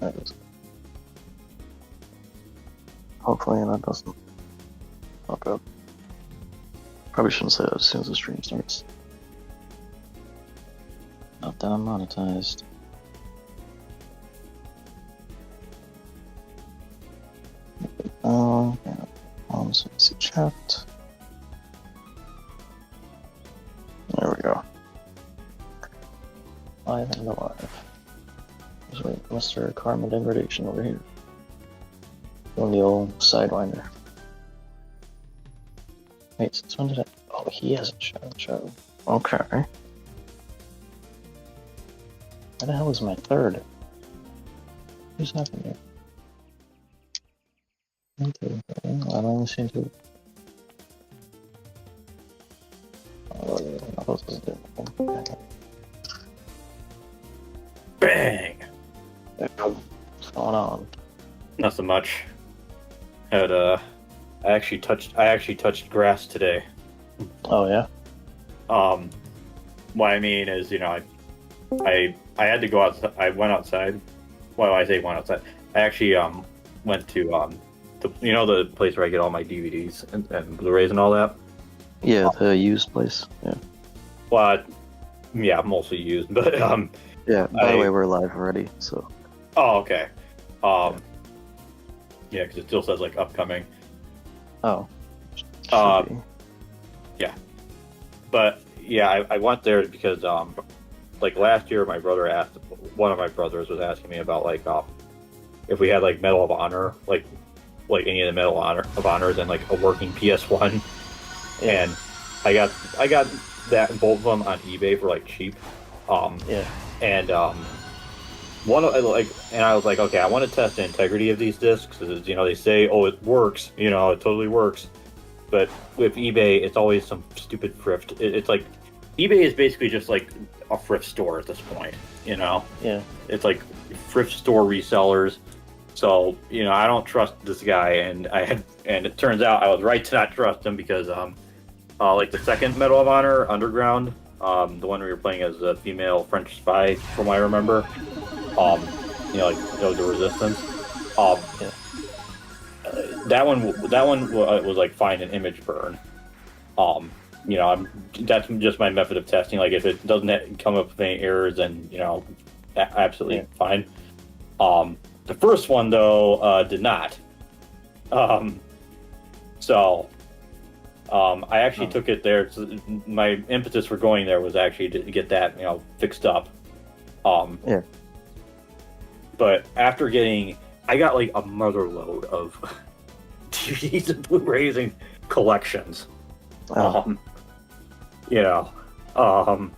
That is. Hopefully that doesn't fuck up. Probably shouldn't say that as soon as the stream starts. Not that I'm monetized. Yeah. So let's see chat. There we go. Live and alive. Just wait, Mr. Karma Degradation over here. Doing the old Sidewinder. Wait, since when did I... Oh, he has a show. Okay. Where the hell is my third? Who's happening here? I don't seem to... Bang! What's going on? Nothing much. Had I actually touched grass today. Oh yeah. What I mean is, I had to go outside. I went outside. Well, I say went outside. I actually went to the place where I get all my DVDs and Blu-rays and all that. Yeah, the used place. Yeah. Well, yeah, mostly used, but Yeah. By the way, we're live already, so. Oh, okay. Yeah, because it still says like upcoming. Oh. Yeah. But yeah, I went there because like last year, one of my brothers was asking me about like if we had like Medal of Honor, like any of the Medal of Honors and like a working PS1. Yeah. And I got that both of them on eBay for like cheap. Yeah. And and I was like, okay, I want to test the integrity of these discs. They say, oh, it works. It totally works. But with eBay, it's always some stupid thrift. It's like eBay is basically just like a thrift store at this point. Yeah. It's like thrift store resellers. So I don't trust this guy, and it turns out I was right to not trust him because like the second Medal of Honor Underground, the one where you're playing as a female French spy, from what I remember, the Resistance. Yeah. That one was like find an image burn. That's just my method of testing. Like if it doesn't come up with any errors, then absolutely fine. The first one though did not. I actually took it there. So my impetus for going there was actually to get that fixed up. Yeah. But after I got like a mother load of DVDs and Blu-rays and collections. Oh. I've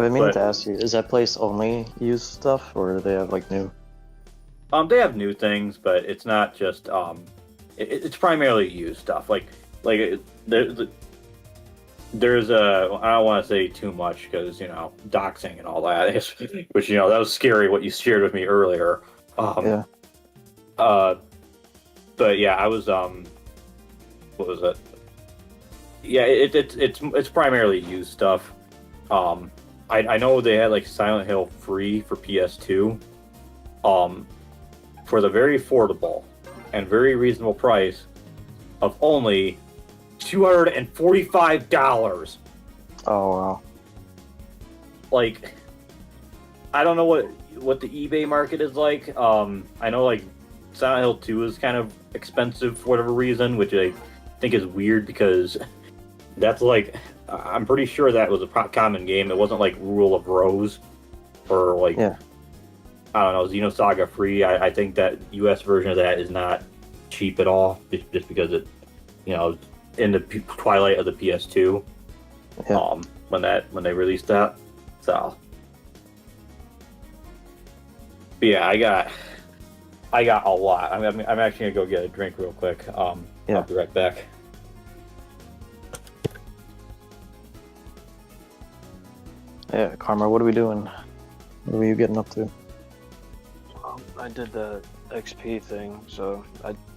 been meaning to ask you, is that place only used stuff, or do they have like new? They have new things, but it's not just it's primarily used stuff. There's I don't want to say too much because doxing and all that, which that was scary what you shared with me earlier. Yeah. But yeah, I was what was it? Yeah, it's primarily used stuff. I know they had like Silent Hill free for PS2. For the very affordable and very reasonable price of only $245. Oh wow. Like, I don't know what the eBay market is like. I know like Silent Hill 2 is kind of expensive for whatever reason, which I think is weird because that's like, I'm pretty sure that was a common game. It wasn't like Rule of Rose or like, I don't know, Xenosaga free. I think that US version of that is not cheap at all, just because it, in the twilight of the PS2, when they released that. So, but yeah, I got a lot. I'm actually gonna go get a drink real quick. I'll be right back. Yeah, Karma, what are we doing? What are you getting up to? I did the XP thing, so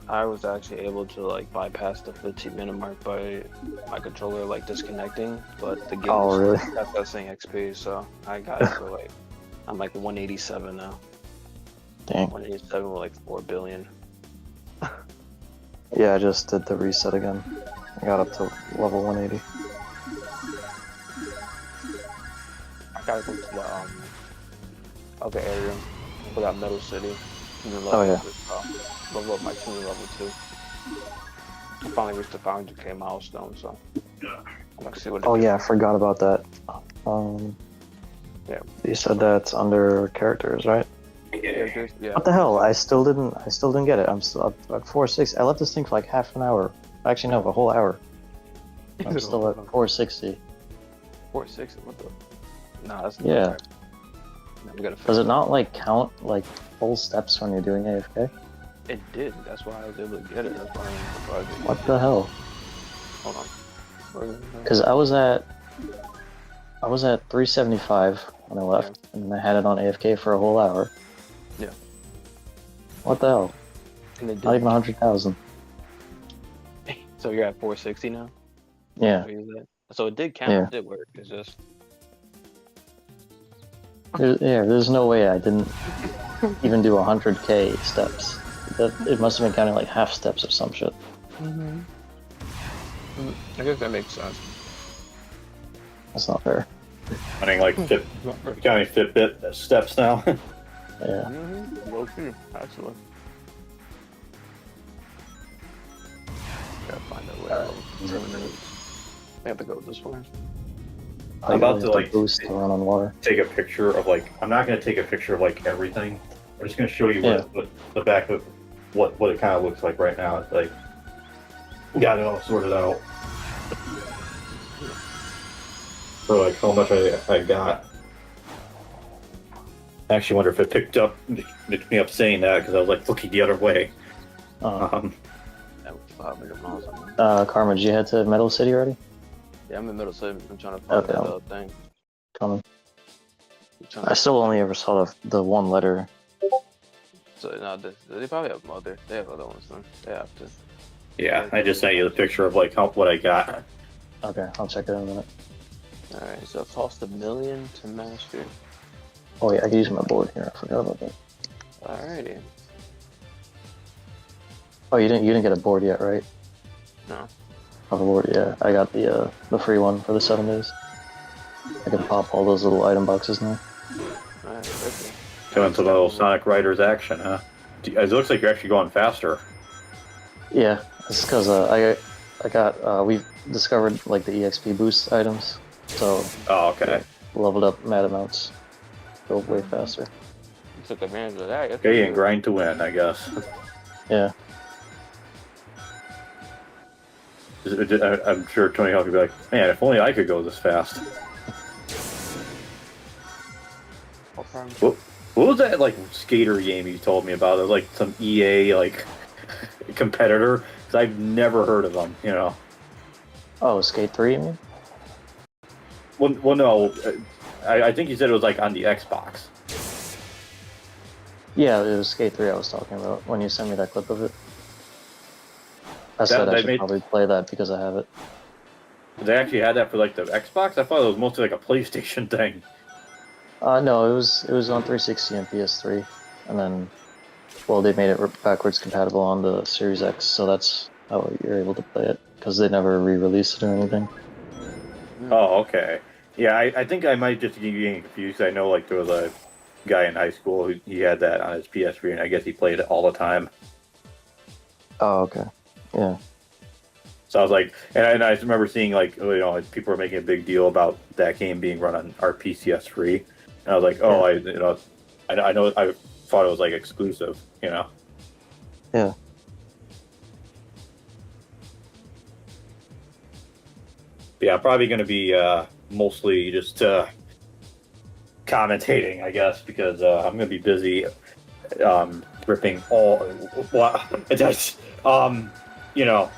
I was actually able to like bypass the 15-minute mark by my controller like disconnecting, but the game really? kept us saying XP, so I got it for like I'm like 187 now. Dang. 187 with like 4 billion. Yeah, I just did the reset again. I got up to level 180. I gotta go to the other area. I forgot Metal City. And then Oh, yeah. level up my team to level 2. I finally reached the 500k milestone, so I'm gonna see what. Oh yeah, I forgot about that. Yeah. You said that's under characters, right? Characters, yeah. What the hell? I still didn't get it. I'm still up at 460. I left this thing for like half an hour. Actually, no, a whole hour. I'm still at 460. 460. What the? Nah, that's not Yeah. right. No, we gotta fix Does it not like count like full steps when you're doing AFK? It did. That's why I was able to get it. That's why I'm surprised. What the hell? Hold on. Because I was at 375 when I left, and then I had it on AFK for a whole hour. Yeah. What the hell? And it did. Not even 100,000. So you're at 460 now? Yeah. So it did count. Yeah. It did work. It's just. There's no way I didn't even do 100k steps. It must have been counting like half steps or some shit. I guess that makes sense. That's not fair. Counting like counting Fitbit steps now. Yeah. Low key, actually. Gotta find that way. We have to go this way. I'm about to like boost to run on water. take a picture of like. I'm not gonna take a picture of like everything. I'm just gonna show you what the back of what it kind of looks like right now. It's like we got it all sorted out. So like how much I got. I actually wonder if it picked me up saying that because I was like looking the other way. That was 500 miles. Karma, did you head to Metal City already? Yeah, I'm in Middle City. I'm trying to find the thing. Coming. I still only ever saw the one letter. So no, they probably have other. They have other ones then. They have to. Yeah, I just sent you the picture of like what I got. Okay, I'll check it in a minute. Alright, so it cost $1 million to master. Oh yeah, I can use my board here. I forgot about that. Alrighty. Oh, you didn't get a board yet, right? No. Oh, the board, yeah. I got the free one for the 7 days. I can pop all those little item boxes now. Alright, perfect. Going to the little Sonic Riders action, huh? It looks like you're actually going faster. Yeah, it's because we discovered like the EXP boost items, so Oh, okay. leveled up mad amounts. Go way faster. You took advantage of that. Okay, and grind to win, I guess. Yeah. I'm sure Tony Hawk would be like, man, if only I could go this fast. What was that like skater game you told me about? It was like some EA like competitor. Because I've never heard of them. You know. Oh, Skate 3, you mean? Well, no. I think you said it was like on the Xbox. Yeah, it was Skate 3 I was talking about when you sent me that clip of it. I said I should probably play that because I have it. They actually had that for like the Xbox? I thought it was mostly like a PlayStation thing. No, it was on 360 and PS3, and then, well, they made it backwards compatible on the Series X, so that's how you're able to play it, because they never re-released it or anything. Oh, okay. Yeah, I think I might just be getting confused. I know like there was a guy in high school who he had that on his PS3, and I guess he played it all the time. Oh, okay. Yeah. So I was like, and I remember seeing like, you know, like people were making a big deal about that game being run on our PCS3, and I was like, oh, yeah. I know, I thought it was like exclusive, you know. Yeah. But yeah, probably going to be mostly just commentating, I guess, because I'm going to be busy ripping all. Well, just you know.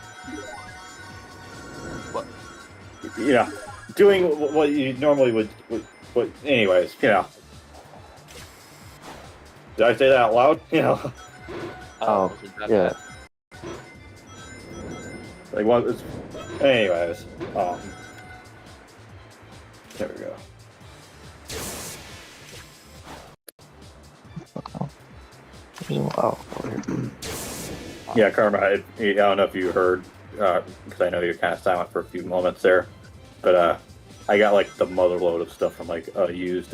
You know, doing what you normally would. But anyways, you know. Did I say that out loud? You know. Oh, yeah. Like what? Anyways, there we go. Oh, over here. Yeah, Karma, I don't know if you heard, because I know you're kind of silent for a few moments there, but I got like the mother load of stuff from like a used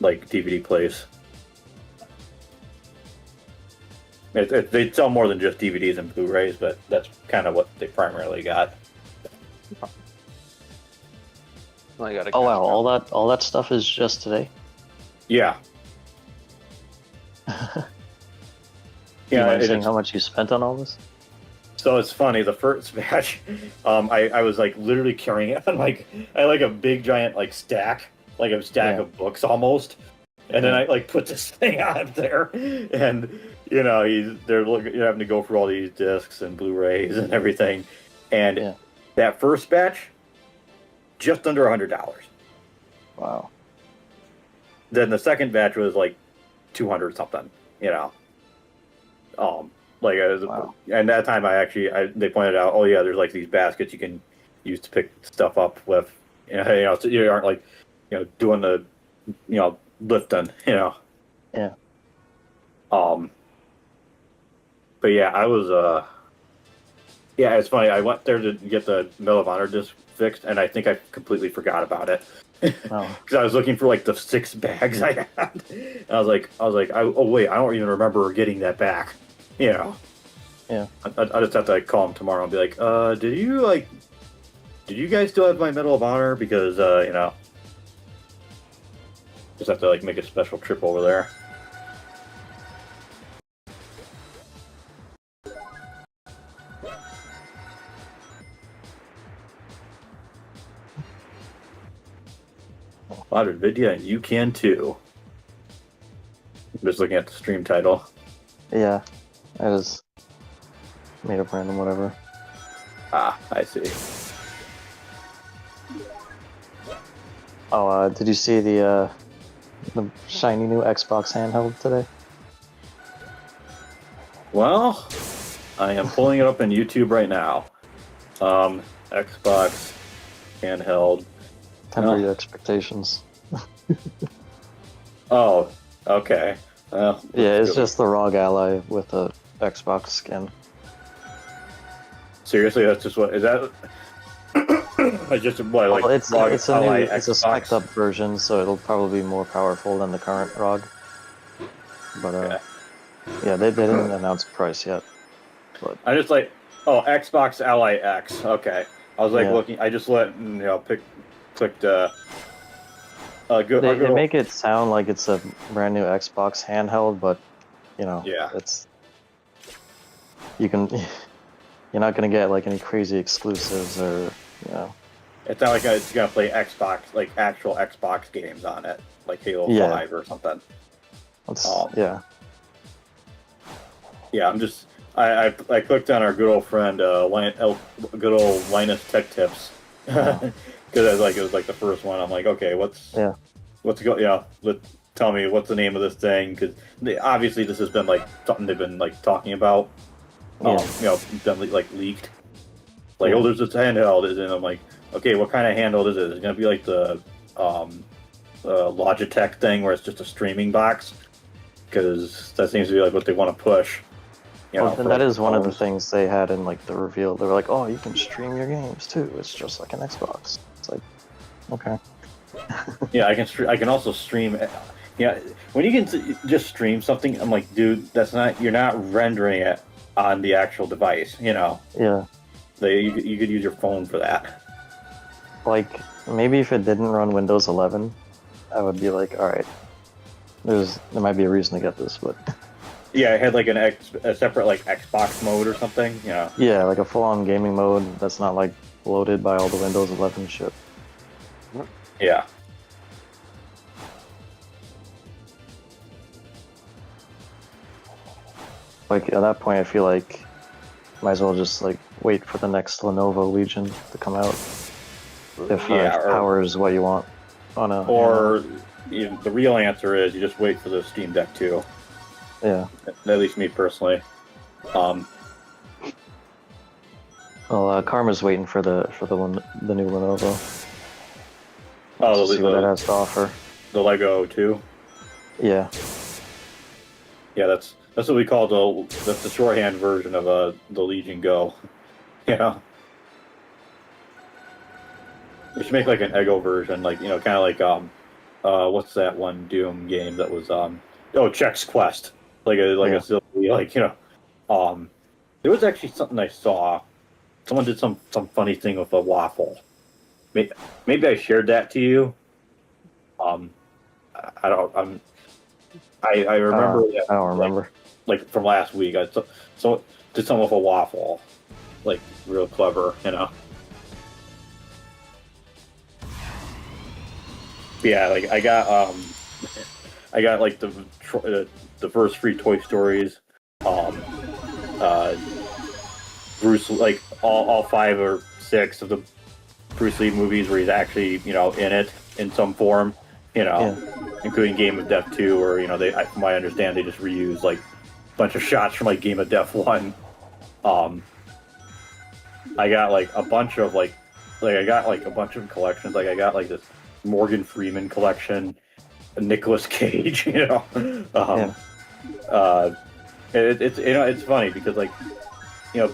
like DVD place. They sell more than just DVDs and Blu-rays, but that's kind of what they primarily got. I gotta Oh wow, catch up. all that stuff is just today. Yeah, Do you yeah. mind saying how much you spent on all this? So it's funny. The first batch, I was like literally carrying it on like I had like a big giant like stack, like a stack Yeah. of books almost, and then I like put this thing on there, and you know they're looking, you're having to go through all these discs and Blu-rays and everything, and Yeah. that first batch, just under $100. Wow. Then the second batch was like 200 something, you know. Like Wow. and that time they pointed out, oh yeah, there's like these baskets you can use to pick stuff up with, so you aren't like, doing the, lifting, Yeah. Um, but yeah, yeah, it's funny. I went there to get the Medal of Honor disc fixed, and I think I completely forgot about it. Oh. Because I was looking for like the 6 bags I had. And I was like, oh wait, I don't even remember getting that back. Yeah. I just have to like call him tomorrow and be like, did you guys still have my Medal of Honor? Because just have to like make a special trip over there. Wow, Vidya You Can Too. I'm just looking at the stream title. Yeah. I just made up random whatever. Ah, I see. Oh, did you see the shiny new Xbox handheld today? Well, I am pulling it up on YouTube right now. Xbox handheld. Temper your expectations. Oh, okay. Well, Yeah, it's just the ROG Ally with a Xbox skin. seriously, that's just what is that? It's just what like Well, it's ROG a Ally new, it's a Xbox? spec'd up version, so it'll probably be more powerful than the current ROG. But Okay. yeah, they didn't announce price yet. But I just like Xbox Ally X. Okay, I was like yeah, looking. I just clicked a good. they make it sound like it's a brand new Xbox handheld, but Yeah. it's you're not gonna get like any crazy exclusives or It's not like it's gonna play Xbox, like actual Xbox games on it, like Halo Yeah. 5 or something. Yeah. Yeah, I'm just I clicked on our good old friend good old Linus Tech Tips because it was like the first one. I'm like, okay, what's tell me what's the name of this thing, because obviously this has been like something they've been like talking about, been like leaked. Like, oh, there's this handheld, and I'm like, okay, what kind of handheld is it? Is it gonna be like the Logitech thing where it's just a streaming box? Because that seems to be like what they want to push. Well, then that is one of the things they had in like the reveal. They were like, "Oh, you can stream your games too. It's just like an Xbox." It's like, okay. Yeah, I can. I can also stream. Yeah, when you can just stream something, I'm like, dude, that's not. You're not rendering it on the actual device. Yeah. You could use your phone for that. Like maybe if it didn't run Windows 11, I would be like, all right, there might be a reason to get this, but. Yeah, it had like a separate like Xbox mode or something. Yeah. Yeah, like a full-on gaming mode that's not like bloated by all the Windows 11 shit. Yeah. Like at that point, I feel like might as well just like wait for the next Lenovo Legion to come out. If power is what you want on a. Or the real answer is you just wait for the Steam Deck 2. Yeah. At least me personally. Well, Karma's waiting for the new Lenovo. Oh, see what it has to offer. The Lego 2. Yeah. Yeah, that's what we call that's the shorthand version of the Legion Go. Yeah. We should make like an Ego version, like kind of like what's that one Doom game that was Chex Quest, like a silly there was actually something I saw. Someone did some funny thing with a waffle. Maybe I shared that to you. Um, I don't. I remember that, I don't remember. like from last week. I so did some with a waffle, like real clever. Yeah, like I got like the first three Toy Stories, uh, Bruce, like all five or six of the Bruce Lee movies where he's actually in it in some form, including Game of Death 2, where from what I understand they just reuse like a bunch of shots from like Game of Death 1. I got like a bunch of I got like a bunch of collections. Like I got like this Morgan Freeman collection, Nicolas Cage. It's funny because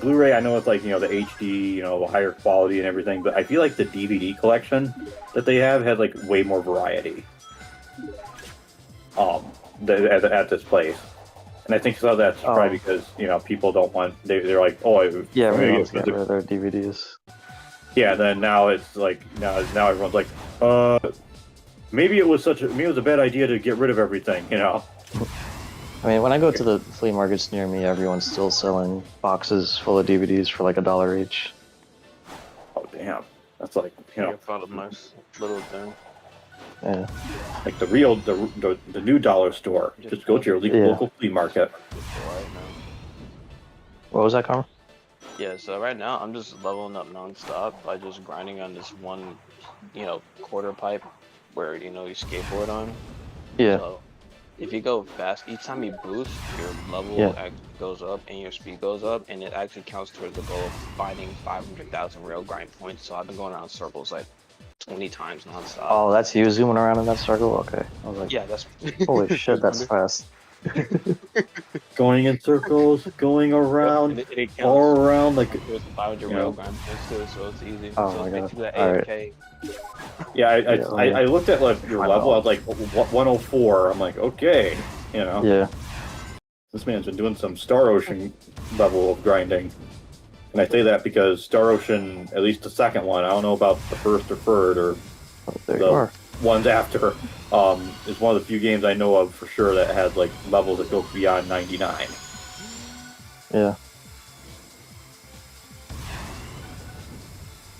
Blu-ray. I know it's like the HD, higher quality and everything, but I feel like the DVD collection that they have has like way more variety. At this place. And I think some of that's probably because people don't want they're like everyone's getting rid of their DVDs. Yeah, then now it's like now everyone's like maybe it was a bad idea to get rid of everything. I mean, when I go to the flea markets near me, everyone's still selling boxes full of DVDs for like $1 each. Oh damn, that's like I found a nice little thing. Yeah. Like the new dollar store. Just go to your local flea market. What was that, Carmen? Yeah, so right now I'm just leveling up nonstop by just grinding on this one, quarter pipe where you skateboard on. Yeah. So if you go fast, each time you boost, your level goes up and your speed goes up, and it actually counts towards the goal of finding 500,000 rail grind points. So I've been going around circles like 20 times nonstop. Oh, that's you zooming around in that circle? Okay. I was like, yeah, that's holy shit, that's fast. Going in circles, going around, it all around like there's 500 rail grind points too, so it's easy. Oh so my god. that All AFK. right. Yeah, I looked at like your level. I was like 104. I'm like, okay, Yeah. This man's been doing some Star Ocean level of grinding. And I say that because Star Ocean, at least the second one, I don't know about the first or third or There the you are. ones after, is one of the few games I know of for sure that has like levels that go beyond 99. Yeah.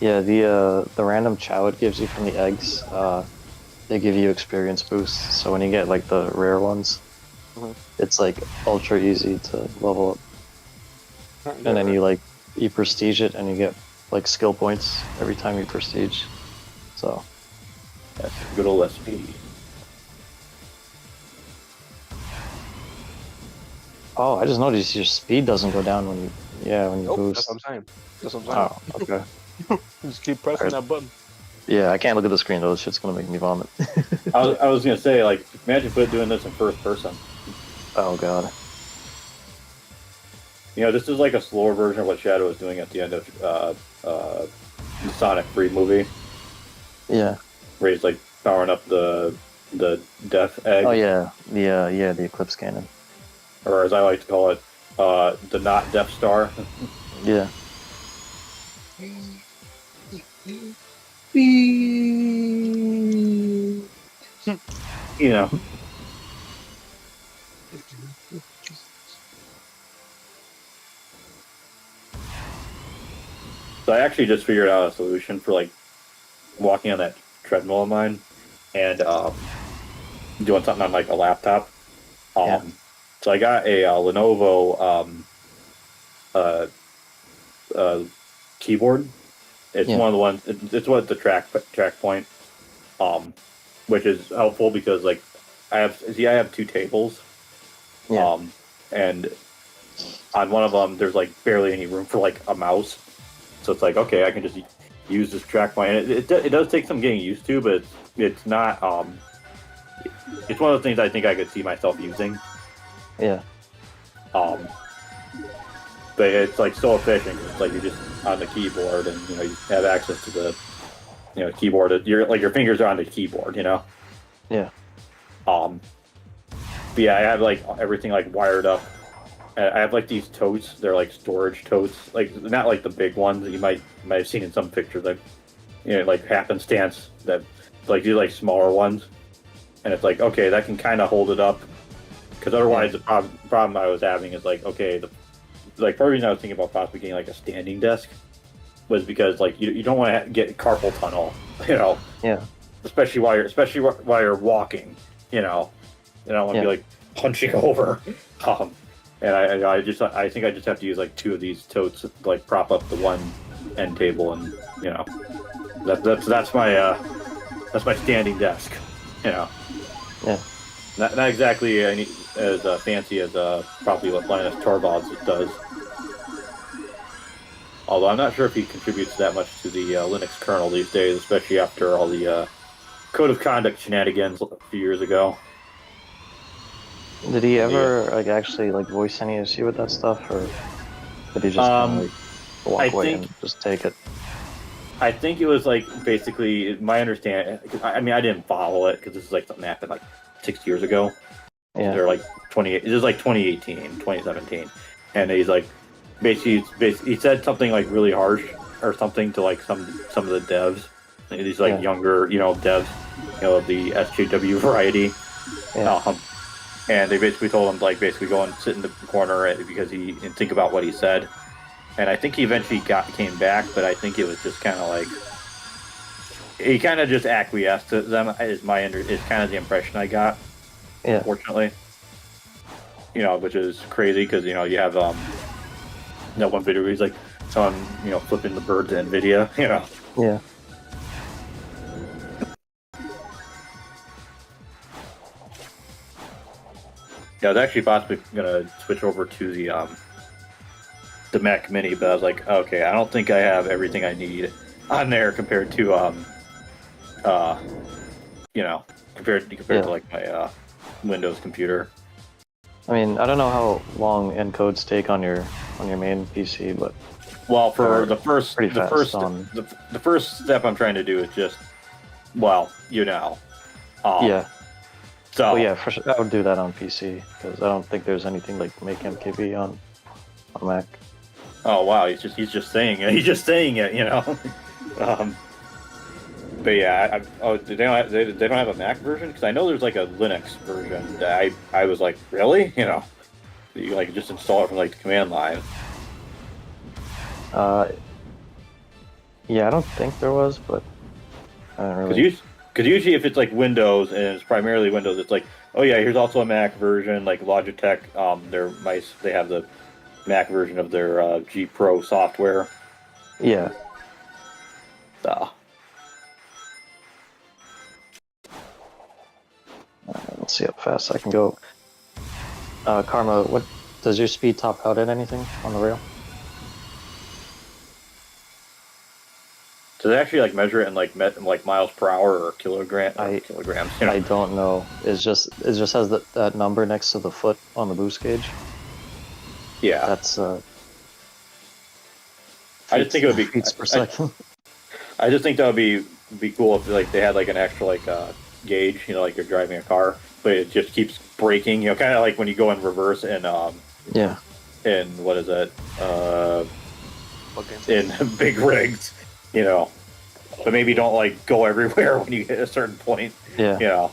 Yeah, the random chow it gives you from the eggs, they give you experience boosts. So when you get like the rare ones, it's like ultra easy to level up. And then you prestige it and you get like skill points every time you prestige. So That's good old SP. oh, I just noticed your speed doesn't go down when you boost. That's what I'm saying. That's what I'm saying. Oh, okay. Just keep pressing that button. Yeah, I can't look at the screen though. This shit's gonna make me vomit. I was gonna say, like, imagine doing this in first person. Oh god. This is like a slower version of what Shadow was doing at the end of the Sonic 3 movie, Yeah. where he's like powering up the death egg, Oh yeah. The Eclipse Cannon. or as I like to call it, the not Death Star. Yeah. So I actually just figured out a solution for like walking on that treadmill of mine and doing something on like a laptop. So I got a Lenovo keyboard. It's one of the ones. It's what the track point, which is helpful because like I have two tables, and on one of them there's like barely any room for like a mouse, so it's like okay, I can just use this track point. And it does take some getting used to, but it's not. It's one of those things I think I could see myself using. Yeah. But it's like so efficient. It's like you're just on the keyboard, and you have access to the keyboard. Your fingers are on the keyboard. Yeah. But yeah, I have like everything like wired up. I have like these totes. They're like storage totes, like not like the big ones that you might have seen in some pictures, like like happenstance that like these like smaller ones, and it's like okay, that can kind of hold it up, because otherwise the problem I was having is like okay, part of the reason I was thinking about possibly getting like a standing desk was because like you don't want to get carpal tunnel, Yeah. especially while you're walking, you don't want to be like punching over. And I think I just have to use like 2 of these totes to like prop up the one end table, and that's my standing desk. Yeah. Not exactly as fancy as probably what Linus Torvalds does. Although I'm not sure if he contributes that much to the Linux kernel these days, especially after all the code of conduct shenanigans a few years ago. Did he ever like actually like voice any issue with that stuff, or did he just kind of like walk away and just take it? I think it was like basically my understanding. I mean, I didn't follow it because this is like something that happened like 6 years ago. Yeah. They're like 28. This is like 2018, 2017, and he's like basically he said something like really harsh or something to like some of the devs. These like younger devs, of the SJW variety. Yeah. And they basically told him to like basically go and sit in the corner because and think about what he said. And I think he eventually came back, but I think it was just kind of like he kind of just acquiesced to them. Is kind of the impression I got. Yeah. Unfortunately, which is crazy because you have that one video where he's like someone flipping the bird to Nvidia. Yeah. Yeah, I was actually possibly gonna switch over to the Mac Mini, but I was like, okay, I don't think I have everything I need on there compared to compared to like my Windows computer. I mean, I don't know how long encodes take on your main PC, but well, for the first step I'm trying to do is just yeah. So yeah, for sure, I would do that on PC because I don't think there's anything like make MKB on Mac. Oh wow, he's just saying it. He's just saying it, But yeah, they don't have a Mac version, because I know there's like a Linux version that I was like, really, you like just install it from like the command line. Yeah, I don't think there was, but I don't really. Because usually if it's like Windows and it's primarily Windows, it's like, oh yeah, here's also a Mac version, like Logitech. They have the Mac version of their G Pro software. Yeah. Let's see how fast I can go. Karma, what does your speed top out at anything on the rail? Does it actually like measure it in like miles per hour or kilograms? I don't know. It just has that number next to the foot on the boost gauge. Yeah, that's. I just think it would be feet per second. I just think that would be cool if like they had like an extra like gauge, like you're driving a car, but it just keeps braking. Kind of like when you go in reverse and yeah. In what is it? In big rigs. But maybe don't like go everywhere when you hit a certain point. Yeah.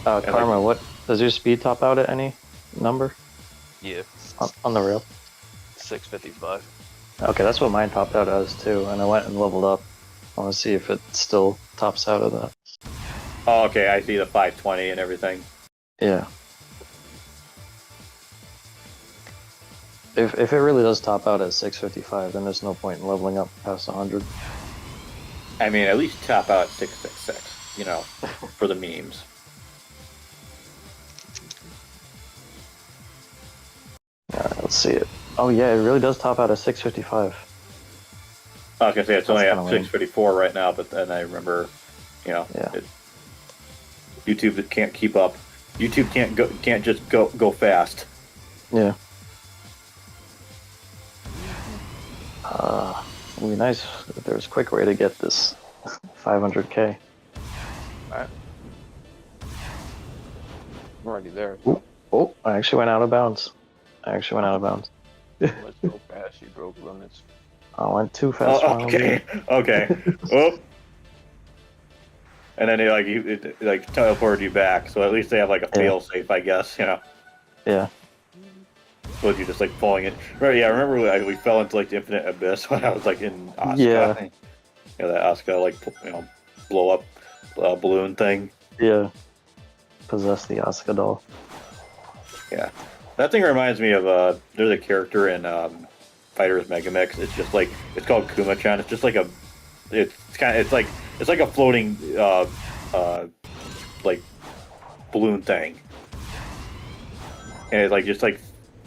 Karma, what does your speed top out at any number? Yeah. On the rail? 655. Okay, that's what mine topped out as too, and I went and leveled up. I want to see if it still tops out of that. Oh, okay, I see the 520 and everything. Yeah. If it really does top out at 655, then there's no point in leveling up past 100. I mean, at least top out at 666, for the memes. Alright, let's see it. Oh yeah, it really does top out at 655. I was gonna say it's only at 654 right now, but then I remember, YouTube can't keep up. YouTube can't just go fast. Yeah. It'd be nice if there was a quick way to get this 500k. Alright. I'm already there. Ooh. Oh, I actually went out of bounds. Went so fast, you broke limits. I went too fast. Oh, okay. Okay. Oh. And then it teleported you back, so at least they have like a fail safe, I guess, you know. Yeah. So you just like pulling it. Right, yeah, I remember we fell into like the infinite abyss when I was like in Asuka. Yeah. Yeah, that Asuka like blow up balloon thing. Yeah. Possess the Asuka doll. Yeah. That thing reminds me of there's a character in Fighters Megamix. It's just like it's called Kuma-chan. It's just like it's like a floating like balloon thing. And it's like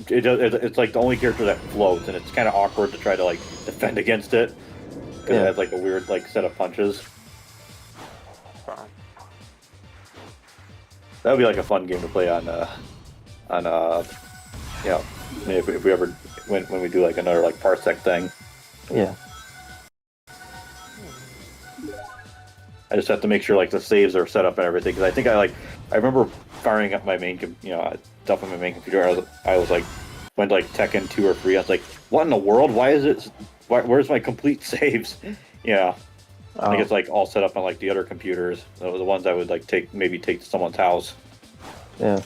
the only character that floats, and it's kind of awkward to try to like defend against it because it has like a weird like set of punches. That would be like a fun game to play on if we ever when we do like another like parsec thing. Yeah. I just have to make sure like the saves are set up and everything, because I think I remember firing up my main stuff on my main computer. I was like went like Tekken 2 or 3. I was like, what in the world? Where's my complete saves? Yeah. I think it's like all set up on like the other computers. The ones I would like take to someone's house. Yeah.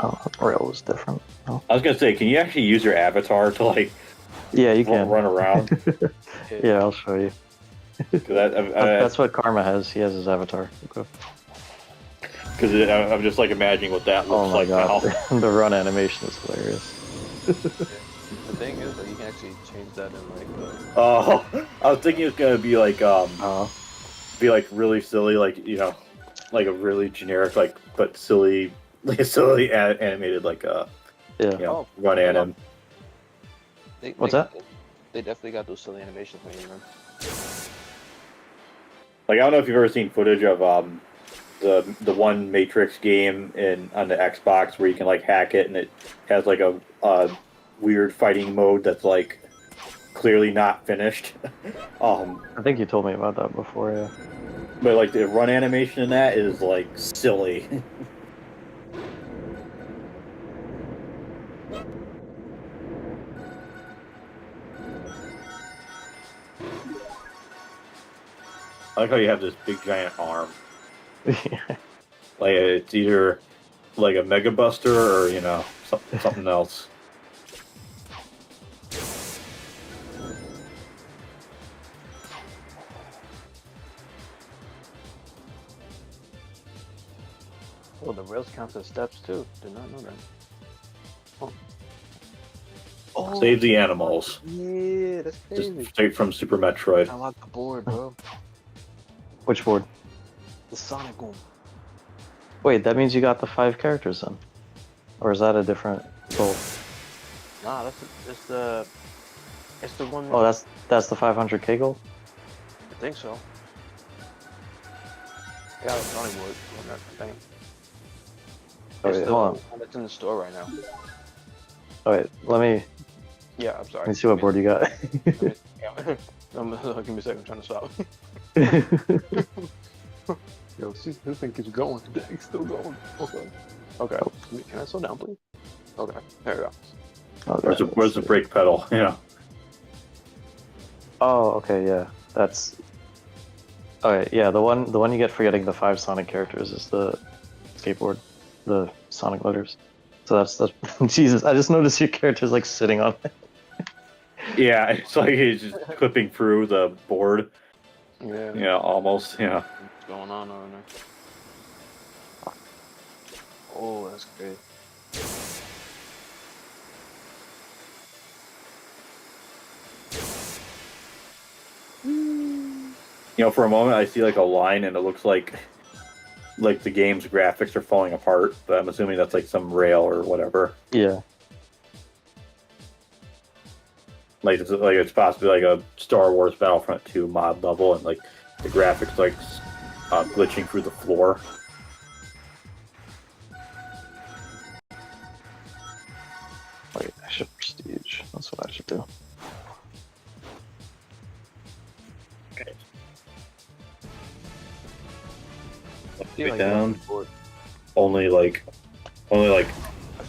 Oh, rail was different. Oh. I was gonna say, can you actually use your avatar to like? Yeah, you can run around. Yeah, I'll show you. That's what Karma has. He has his avatar. Okay. Because I'm just like imagining what that looks like now. The run animation is hilarious. The thing is that you can actually change that in like. Oh, I was thinking it's gonna be like be like really silly, like like a really generic but silly, silly animated run anim. What's that? They definitely got those silly animations when you run. Like I don't know if you've ever seen footage of the one Matrix game on the Xbox where you can like hack it and it has like a weird fighting mode that's like clearly not finished. I think you told me about that before, yeah. But like the run animation in that is like silly. I like how you have this big giant arm. Like it's either like a Mega Buster or something else. Oh, the rails count as steps too. Did not know that. Oh, Save the animals. Yeah, that's crazy. Just straight from Super Metroid. I like the board, bro. Which board? The Sonic one. Wait, that means you got the 5 characters then? Or is that a different goal? Nah, it's the one. Oh, that's the 500k goal? I think so. Yeah, the Sonic board on that thing. Oh, wait, hold on. It's in the store right now. Oh, wait, let me Yeah, I'm sorry. see what board you got. Give me a second, I'm trying to stop. Yo, this thing keeps going. It's still going. Okay. Okay. Can I slow down, please? Okay. There we go. Oh, Where's the brake pedal? Yeah. Oh, okay, yeah. That's. Okay, yeah. The one you get for getting the 5 Sonic characters is the skateboard, the Sonic letters. So that's Jesus. I just noticed your character's like sitting on it. Yeah, it's like he's just clipping through the board. Yeah. Yeah, almost. Yeah. What's going on over there? Oh, that's great. For a moment I see like a line and it looks like the game's graphics are falling apart, but I'm assuming that's like some rail or whatever. Yeah. Like it's possibly like a Star Wars Battlefront 2 mod level, and like the graphics like glitching through the floor. That's what I should do. Okay. feel like Down. board. Only like I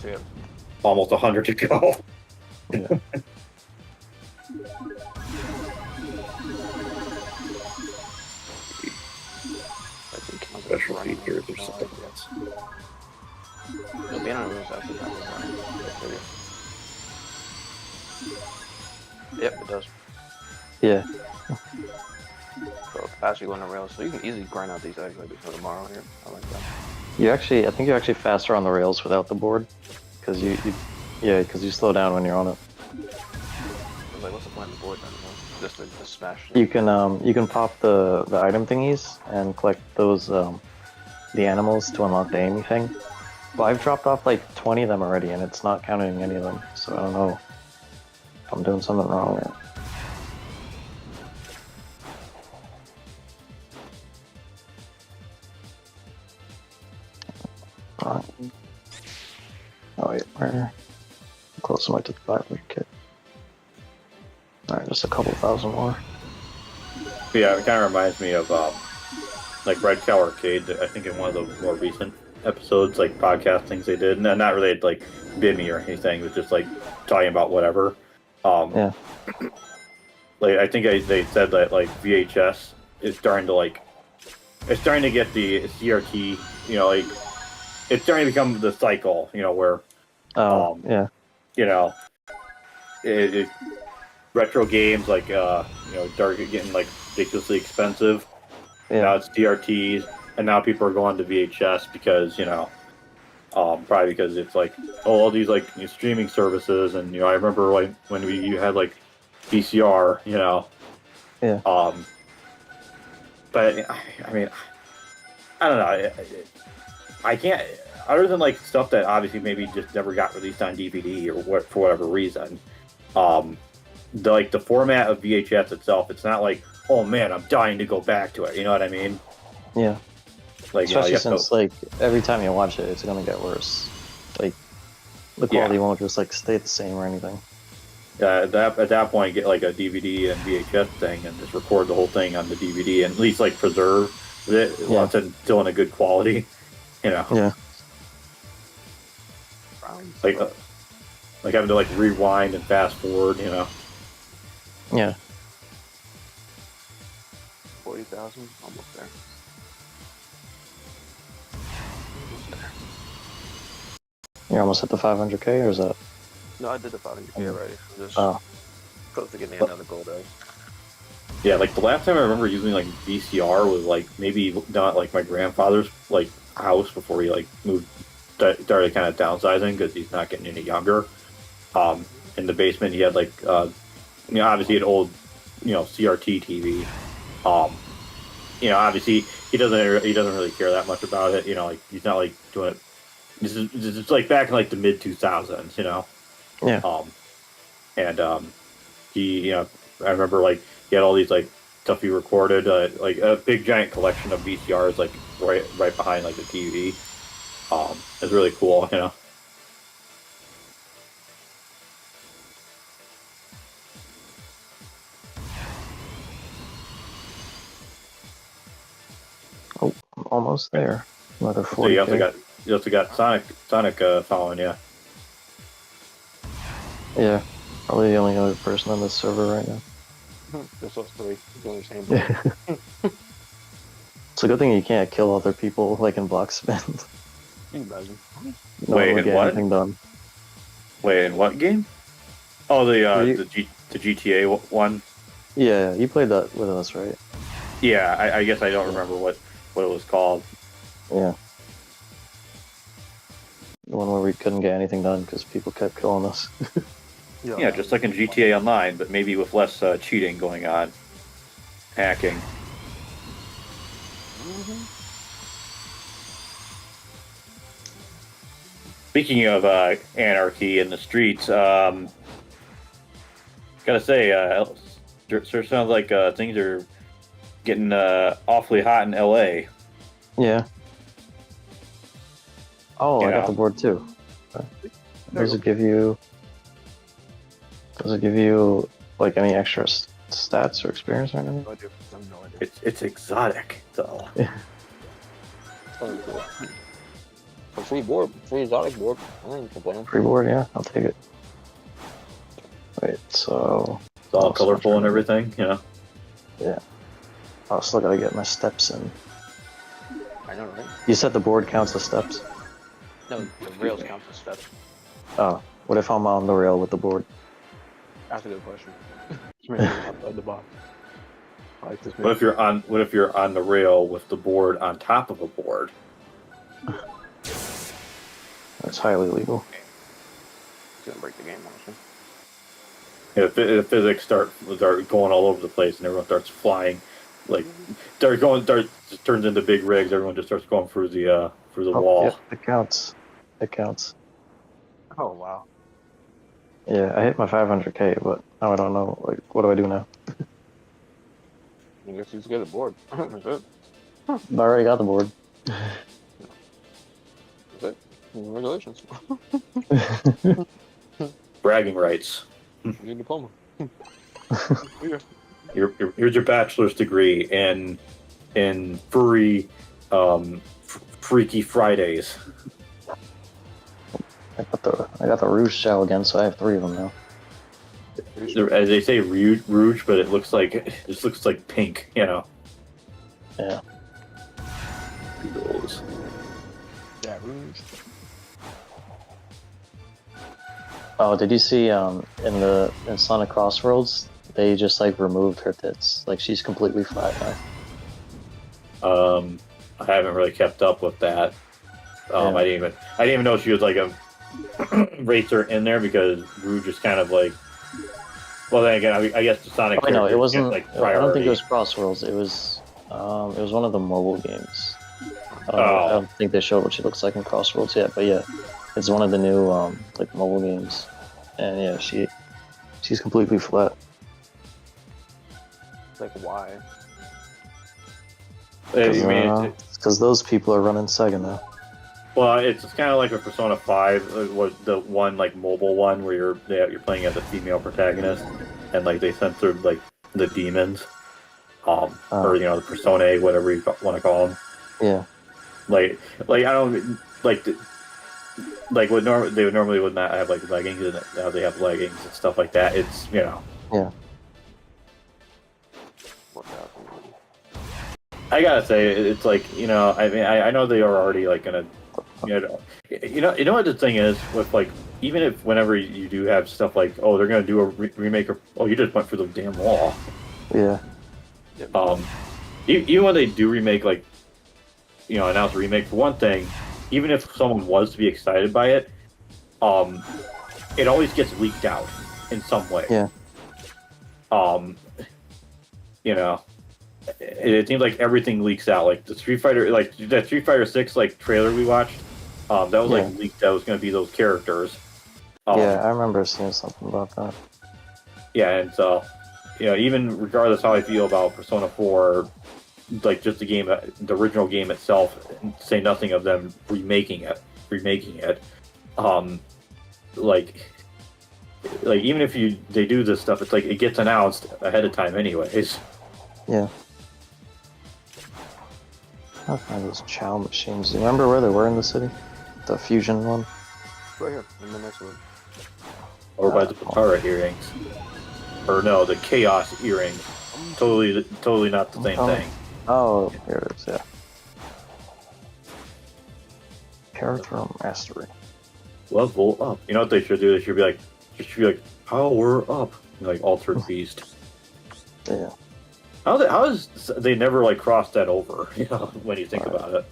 see it. almost 100 to go. Yeah. I think I'm Special running features on or something else. No, being on the rules actually kind of running. Yep, it does. Yeah. So capacity going to rails, so you can easily grind out these eggs like before tomorrow here. I like that. I think you're actually faster on the rails without the board, because because you slow down when you're on it. I was like, what's the point of the board then? Just to smash. You can pop the item thingies and collect those the animals to unlock the Amy thing. But I've dropped off like 20 of them already, and it's not counting any of them. So I don't know if I'm doing something wrong here. Oh wait, how close am I to the 500k? Alright, just a couple thousand more. Yeah, it kind of reminds me of like Red Cow Arcade. I think in one of the more recent episodes, like podcast things they did, and not related to, like Bimmy or anything, but just like talking about whatever. Yeah. Like I think they said that like VHS is starting to it's starting to get the CRT. You know, like it's starting to become the cycle. You know, where Yeah. you know retro games like start getting like ridiculously expensive. Yeah. Now it's DRTs, and now people are going to VHS because probably because it's like all these like streaming services, and I remember like when you had like VCR, Yeah. But I mean, I don't know. I can't, other than like stuff that obviously maybe just never got released on DVD or what for whatever reason. The format of VHS itself, it's not like, oh man, I'm dying to go back to it. You know what I mean? Yeah. Like, especially since like every time you watch it, it's gonna get worse. Like the quality won't just like stay the same or anything. At that point, get like a DVD and VHS thing, and just record the whole thing on the DVD, and at least like preserve it while it's still in a good quality. Yeah. Like having to like rewind and fast forward. Yeah. 40,000, almost there. You're almost at the 500k, or is that? No, I did the 500k already. I'm just close to getting another gold egg. Yeah, like the last time I remember using like VCR was like maybe not like my grandfather's like house before he like started kind of downsizing because he's not getting any younger. In the basement he had like obviously an old CRT TV. Obviously he doesn't really care that much about it. Like he's not like doing it. This is like back in like the mid 2000s. Yeah. He I remember like he had all these like stuff he recorded, like a big giant collection of VCRs like right behind like the TV. It's really cool. Oh, I'm almost there. Another 40k. So you also got Sonic following you. Yeah, probably the only other person on this server right now. Just us three doing the same Yeah. It's a good thing you can't kill other people like in Blocksmith. Imagine. No Wait, one would in get what? anything done. Wait, in what game? Oh, the GTA one. Yeah, you played that with us, right? Yeah, I guess I don't remember what it was called. Yeah. The one where we couldn't get anything done because people kept killing us. Yeah, just like in GTA Online, but maybe with less cheating going on. Hacking. Mm-hmm. Speaking of anarchy in the streets, gotta say, sure sounds like things are getting awfully hot in LA. Yeah. Oh, I Yeah. got the board too. Does it give you Does it give you like any extra stats or experience or anything? No idea. I have no idea. It's exotic, so. Yeah. Oh, cool. A free board, free exotic board. I ain't complaining. Free board, yeah, I'll take it. Wait, so It's all Oh, colorful so and everything, you know. yeah. I still gotta get my steps in. I know, right? You said the board counts as steps? No, the rails count as steps. Oh, what if I'm on the rail with the board? That's a good question. Maybe outside the box. I like this. What if you're on the rail with the board on top of a board? That's highly legal. It's gonna break the game, honestly. The physics start going all over the place, and everyone starts flying, like just turns into big rigs. Everyone just starts going through the wall. Yeah, it counts. It counts. Oh wow. Yeah, I hit my 500k, but now I don't know. Like, what do I do now? I guess you just get a board. That's it. I already got the board. That's it. Congratulations. Bragging rights. You get a diploma. Here's your bachelor's degree in furry, Freaky Fridays. I got the Rouge shell again, so I have 3 of them now. As they say, rouge, but it looks like pink, you know. Yeah. Those. Yeah, Rouge. Oh, did you see in Sonic Crossroads they just like removed her tits? Like she's completely flat now. I haven't really kept up with that. Yeah. I didn't even know she was like a racer in there because Rouge is kind of like. Well, then again, I guess the Sonic. Oh, no, it wasn't. Like I don't think it was Crossroads. It was one of the mobile games. Oh. I don't think they showed what she looks like in Crossroads yet, but yeah, it's one of the new like mobile games, and yeah, she's completely flat. Like why? Because those people are running Sega now. Well, it's kind of like a Persona 5 was the one like mobile one where you're playing as a female protagonist, and like they censored like the demons, or the Personae, whatever you want to call them. Yeah. Like I don't like what they would normally would not have like leggings, and now they have leggings and stuff like that. It's Yeah. I gotta say, it's like I mean, I know they are already like gonna. You know what the thing is with like even if whenever you do have stuff like they're gonna do a remake or you just went through the damn wall. Yeah. Even when they do remake like announce a remake for one thing, even if someone was to be excited by it, it always gets leaked out in some way. Yeah. It seems like everything leaks out. Like the Street Fighter, like that Street Fighter 6 like trailer we watched, that was like leaked. That was going to be those characters. Yeah, I remember seeing something about that. Yeah, and so even regardless how I feel about Persona 4, like just the game, the original game itself, say nothing of them remaking it. Like even if they do this stuff, it's like it gets announced ahead of time anyways. Yeah. I'll find those Chow machines. Do you remember where they were in the city? The fusion one? Right here, in the next one. Or by the Patara earrings. Or no, the Chaos earrings. Totally not the same thing. Oh, here it is, yeah. Character mastery. Level up. You know what they should do? They should be like, power up. Like Altered Beast. Yeah. How is they never like crossed that over? When you think about it.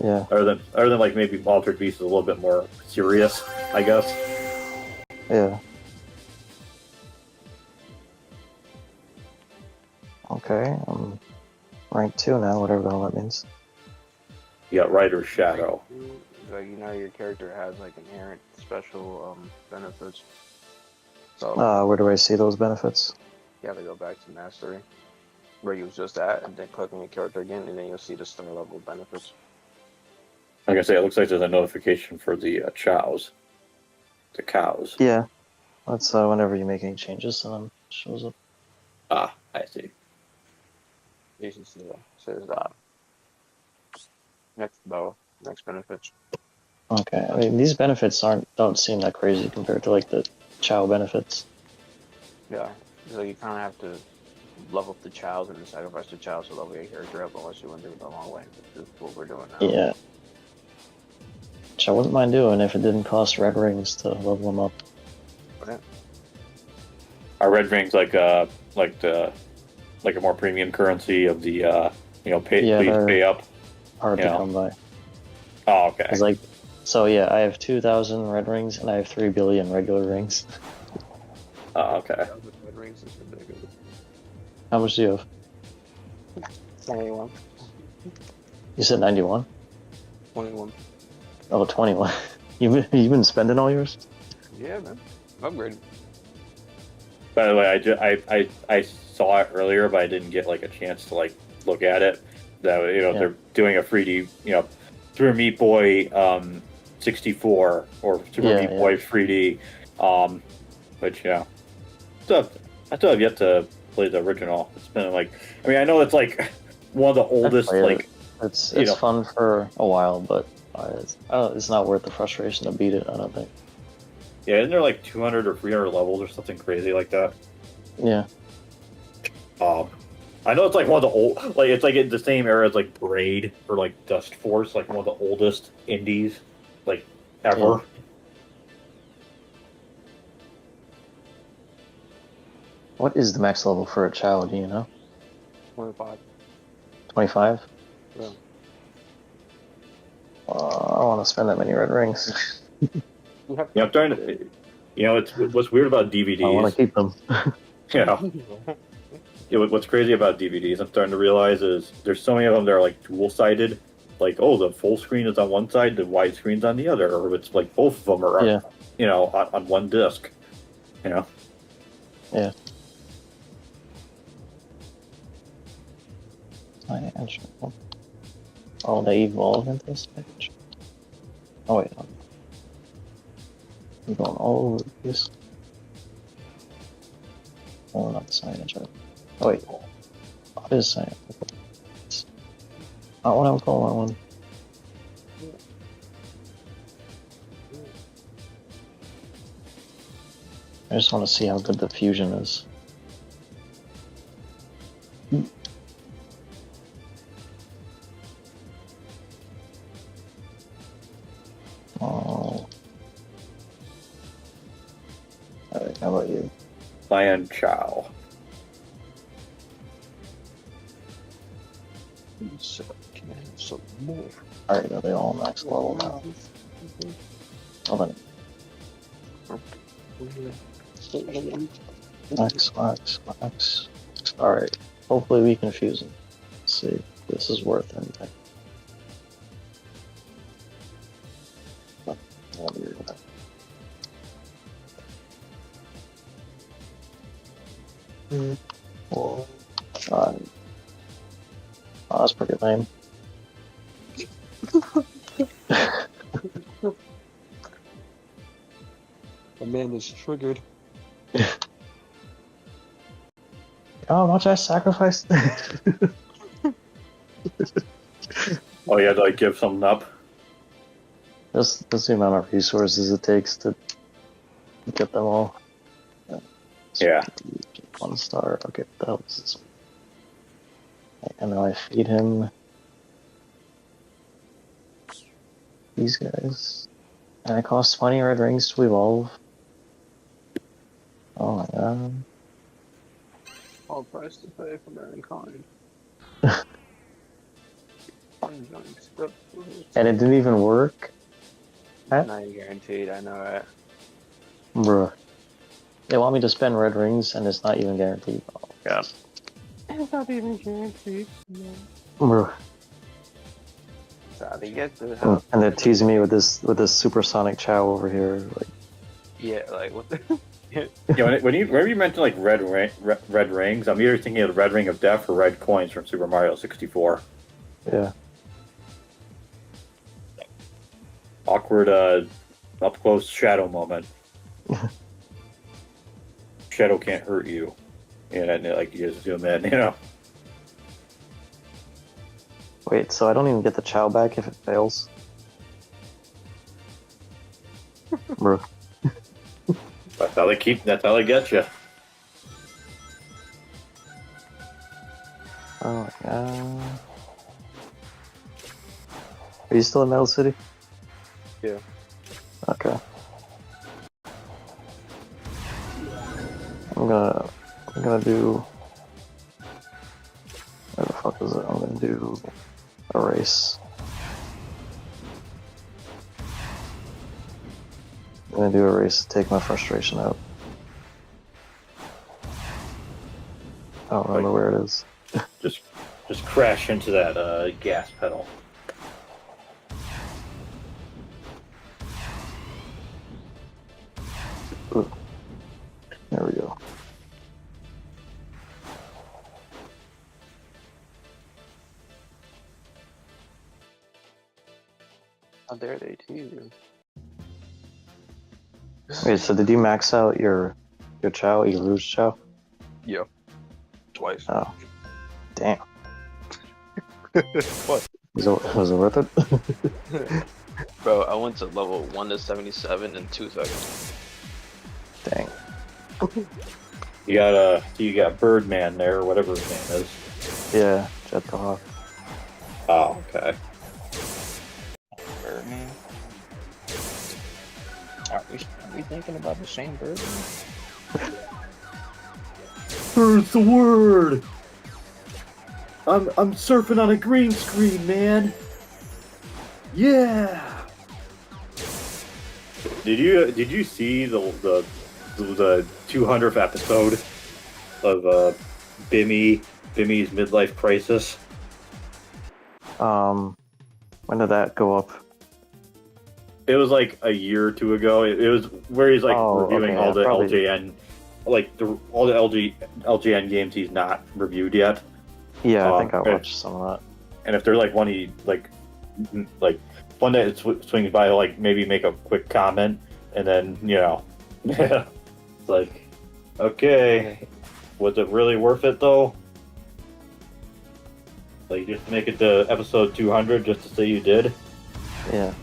Yeah. Other than like maybe Altered Beast is a little bit more serious, I guess. Yeah. Okay, I'm rank 2 now, whatever the hell that means. You got Rider's Shadow. Like your character has like inherent special benefits. So Where do I see those benefits? you have to go back to mastery, where you was just at, and then click on your character again, and then you'll see the star level benefits. Like I say, it looks like there's a notification for the chows. The cows. Yeah. That's whenever you make any changes to them, it shows up. Ah, I see. This says next benefits. Okay, I mean these benefits don't seem that crazy compared to like the Chow benefits. Yeah, so you kind of have to level up the Chows and then sacrifice the Chows to level your character up unless you want to do it the long way, which is what we're doing now. Yeah. Which I wouldn't mind doing if it didn't cost red rings to level them up. Okay. Are red rings like a more premium currency of the please they're pay up? hard to come by. Oh, okay. It's like, so yeah, I have 2,000 red rings and I have 3 billion regular rings. Oh, okay. Red rings is ridiculous. How much do you have? 21. You said 91? 21. Oh, 21. You've been spending all yours? Yeah, man. Upgraded. By the way, I saw it earlier, but I didn't get like a chance to like look at it. That they're doing a 3D, Super Meat Boy 64 or Super Meat Boy 3D, which I still have yet to play the original. It's been like, I mean, I know it's like one of the oldest like. It's fun for a while, but it's not worth the frustration to beat it. I don't think. Yeah, isn't there like 200 or 300 levels or something crazy like that? Yeah. I know it's like one of the old, like it's like in the same era as like Braid or like Dust Force, like one of the oldest indies, like ever. Yeah. What is the max level for a child? Do you know? 25. 25. Yeah. I don't want to spend that many red rings. Yeah, I'm trying to. It's what's weird about DVDs. I want to keep them. What's crazy about DVDs, I'm starting to realize, is there's so many of them that are like dual-sided. Like, oh, the full screen is on one side, the wide screen's on the other, or it's like both of them are, on one disc. Yeah. Oh, they evolve into this package. Oh wait, I'm going all over this. Oh, not the signage. Oh wait, what is signage? Not what I'm calling one. I just want to see how good the fusion is. Oh. Alright, how about you? Lion Chow. So, can I have some more? Alright, are they all max level now? Oh, then. Max. Alright, hopefully we can fuse them. Let's see if this is worth anything. Four, 5. Oh, that's pretty lame. The man is triggered. How much I sacrificed? Oh, you had to like give something up? That's the amount of resources it takes to get them all. Yeah. 1 star. Okay, what the hell is this? And then I feed him these guys. And it costs 20 red rings to evolve. Oh my god. All price to pay for mankind. And it didn't even work? Not guaranteed, I know that. Bruh. They want me to spend red rings and it's not even guaranteed. Oh god. It's not even guaranteed. No. Bruh. So they get to And they're teasing me with this supersonic chow over here. Like, yeah, like what the whenever you mention like red rings, I'm either thinking of the red ring of death or red coins from Super Mario 64. yeah. Awkward up close shadow moment. Shadow can't hurt you. And like you just zoom in, you know. Wait, so I don't even get the Chow back if it fails? Bro. That's how they get you. Oh my god. Are you still in Metal City? Yeah. Okay. I'm gonna do... Where the fuck is it? I'm gonna do a race. I'm gonna do a race to take my frustration out. I don't remember where it is. Just crash into that gas pedal. Ooh. There we go. How dare they too? Wait, so did you max out your Chow, your Rouge Chow? Yeah. Twice. Oh. Damn. What? Was it worth it? Bro, I went to level 1 to 77 in 2 seconds. Dang. You got Birdman there, or whatever his name is. Yeah, Jet the Hawk. Oh, okay. Birdman? Are we thinking about the same Birdman? Where's the word? I'm surfing on a green screen, man. Yeah. Did you see the 200th episode of Bimy's midlife crisis? When did that go up? It was like a year or two ago. It was where he's like reviewing okay, all the probably... LJN, like all the LJN games he's not reviewed yet. Yeah, I think I watched some of that. And if they're like one he like one that it swings by, he'll like maybe make a quick comment, and then it's like, okay, was it really worth it though? Like just make it to episode 200 just to say you did? Yeah.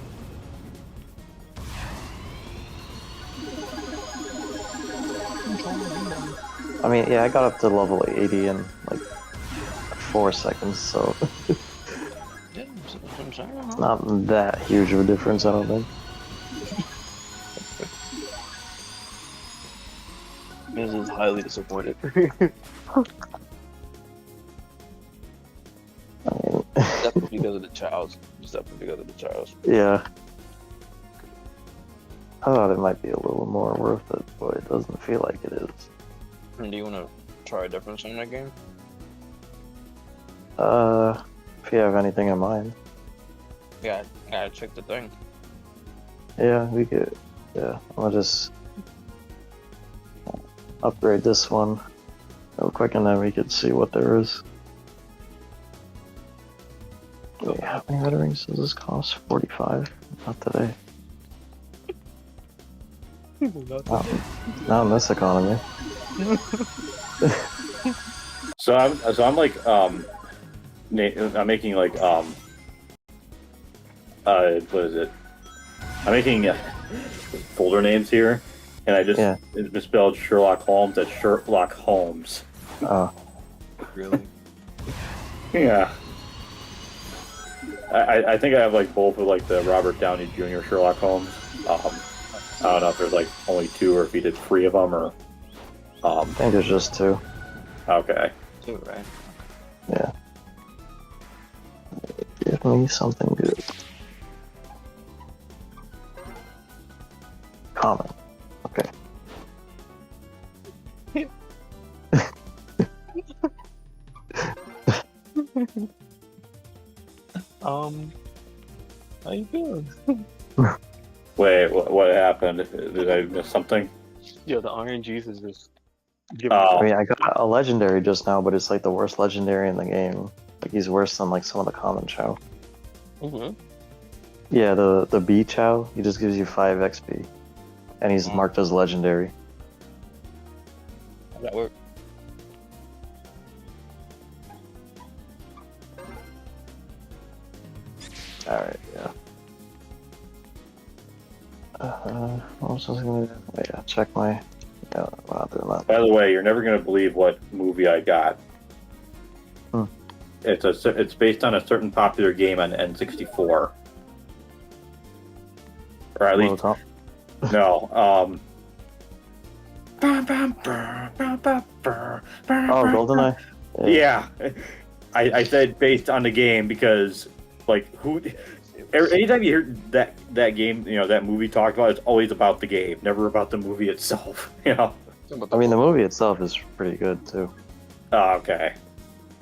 I mean, yeah, I got up to level 80 in like 4 seconds, so it's not that huge of a difference, I don't think. This is highly disappointed. Definitely because of the Chows. It's definitely because of the Chows. Yeah. I thought it might be a little more worth it, but it doesn't feel like it is. Do you want to try a difference in that game? If you have anything in mind. Yeah, I gotta check the thing. Yeah, we could. Yeah, I'll just upgrade this one real quick, and then we could see what there is. Wait, how many red rings does this cost? 45? Not today. Not in this economy. So I'm like I'm making like what is it? I'm making folder names here, and I just misspelled Sherlock Holmes as Sherlock Holmes. Oh. Really? Yeah. I think I have like both of like the Robert Downey Jr. Sherlock Holmes. I don't know if there's like only 2 or if he did 3 of them or. I think there's just 2. Okay. 2, right? Yeah. Give me something good. Common. Okay. How you feeling? Wait, what happened? Did I miss something? Yeah, the RNGs is just giving. I mean, I got a legendary just now, but it's like the worst legendary in the game. Like he's worse than like some of the common Chow. Mm-hmm. Yeah, the B Chow, he just gives you 5 XP, and he's marked as legendary. That work. Alright, yeah. What was I gonna do? Oh, yeah, check my. Yeah, we're not doing that. By the way, you're never gonna believe what movie I got. Hmm. It's based on a certain popular game on N64, or at least Top. no. Oh, GoldenEye. Yeah, I said based on the game because like who. Anytime you hear that game, that movie talked about, it's always about the game, never about the movie itself. I mean, the movie itself is pretty good too. Oh, okay.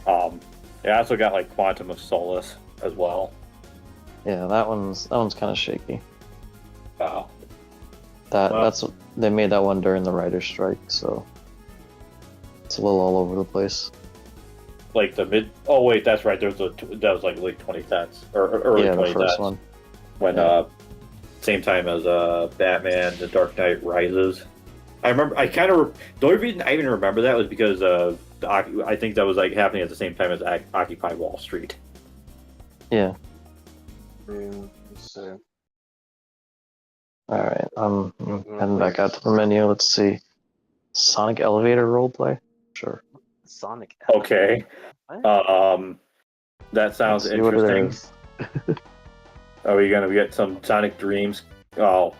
Yeah, I also got like Quantum of Solace as well. Yeah, that one's kind of shaky. Wow. That's they made that one during the writer's strike, so it's a little all over the place. Like the mid. Oh wait, that's right. That was like late 2010s or early 2010s. The first one. When same time as Batman: The Dark Knight Rises. I remember. The only reason I even remember that was because I think that was like happening at the same time as Occupy Wall Street. Yeah. Let's see. All right. I'm heading back out to the menu. Let's see. Sonic Elevator roleplay. Sure. Sonic. Okay. That sounds Let's see what it interesting. is. Are we gonna get some Sonic Dreams? Oh,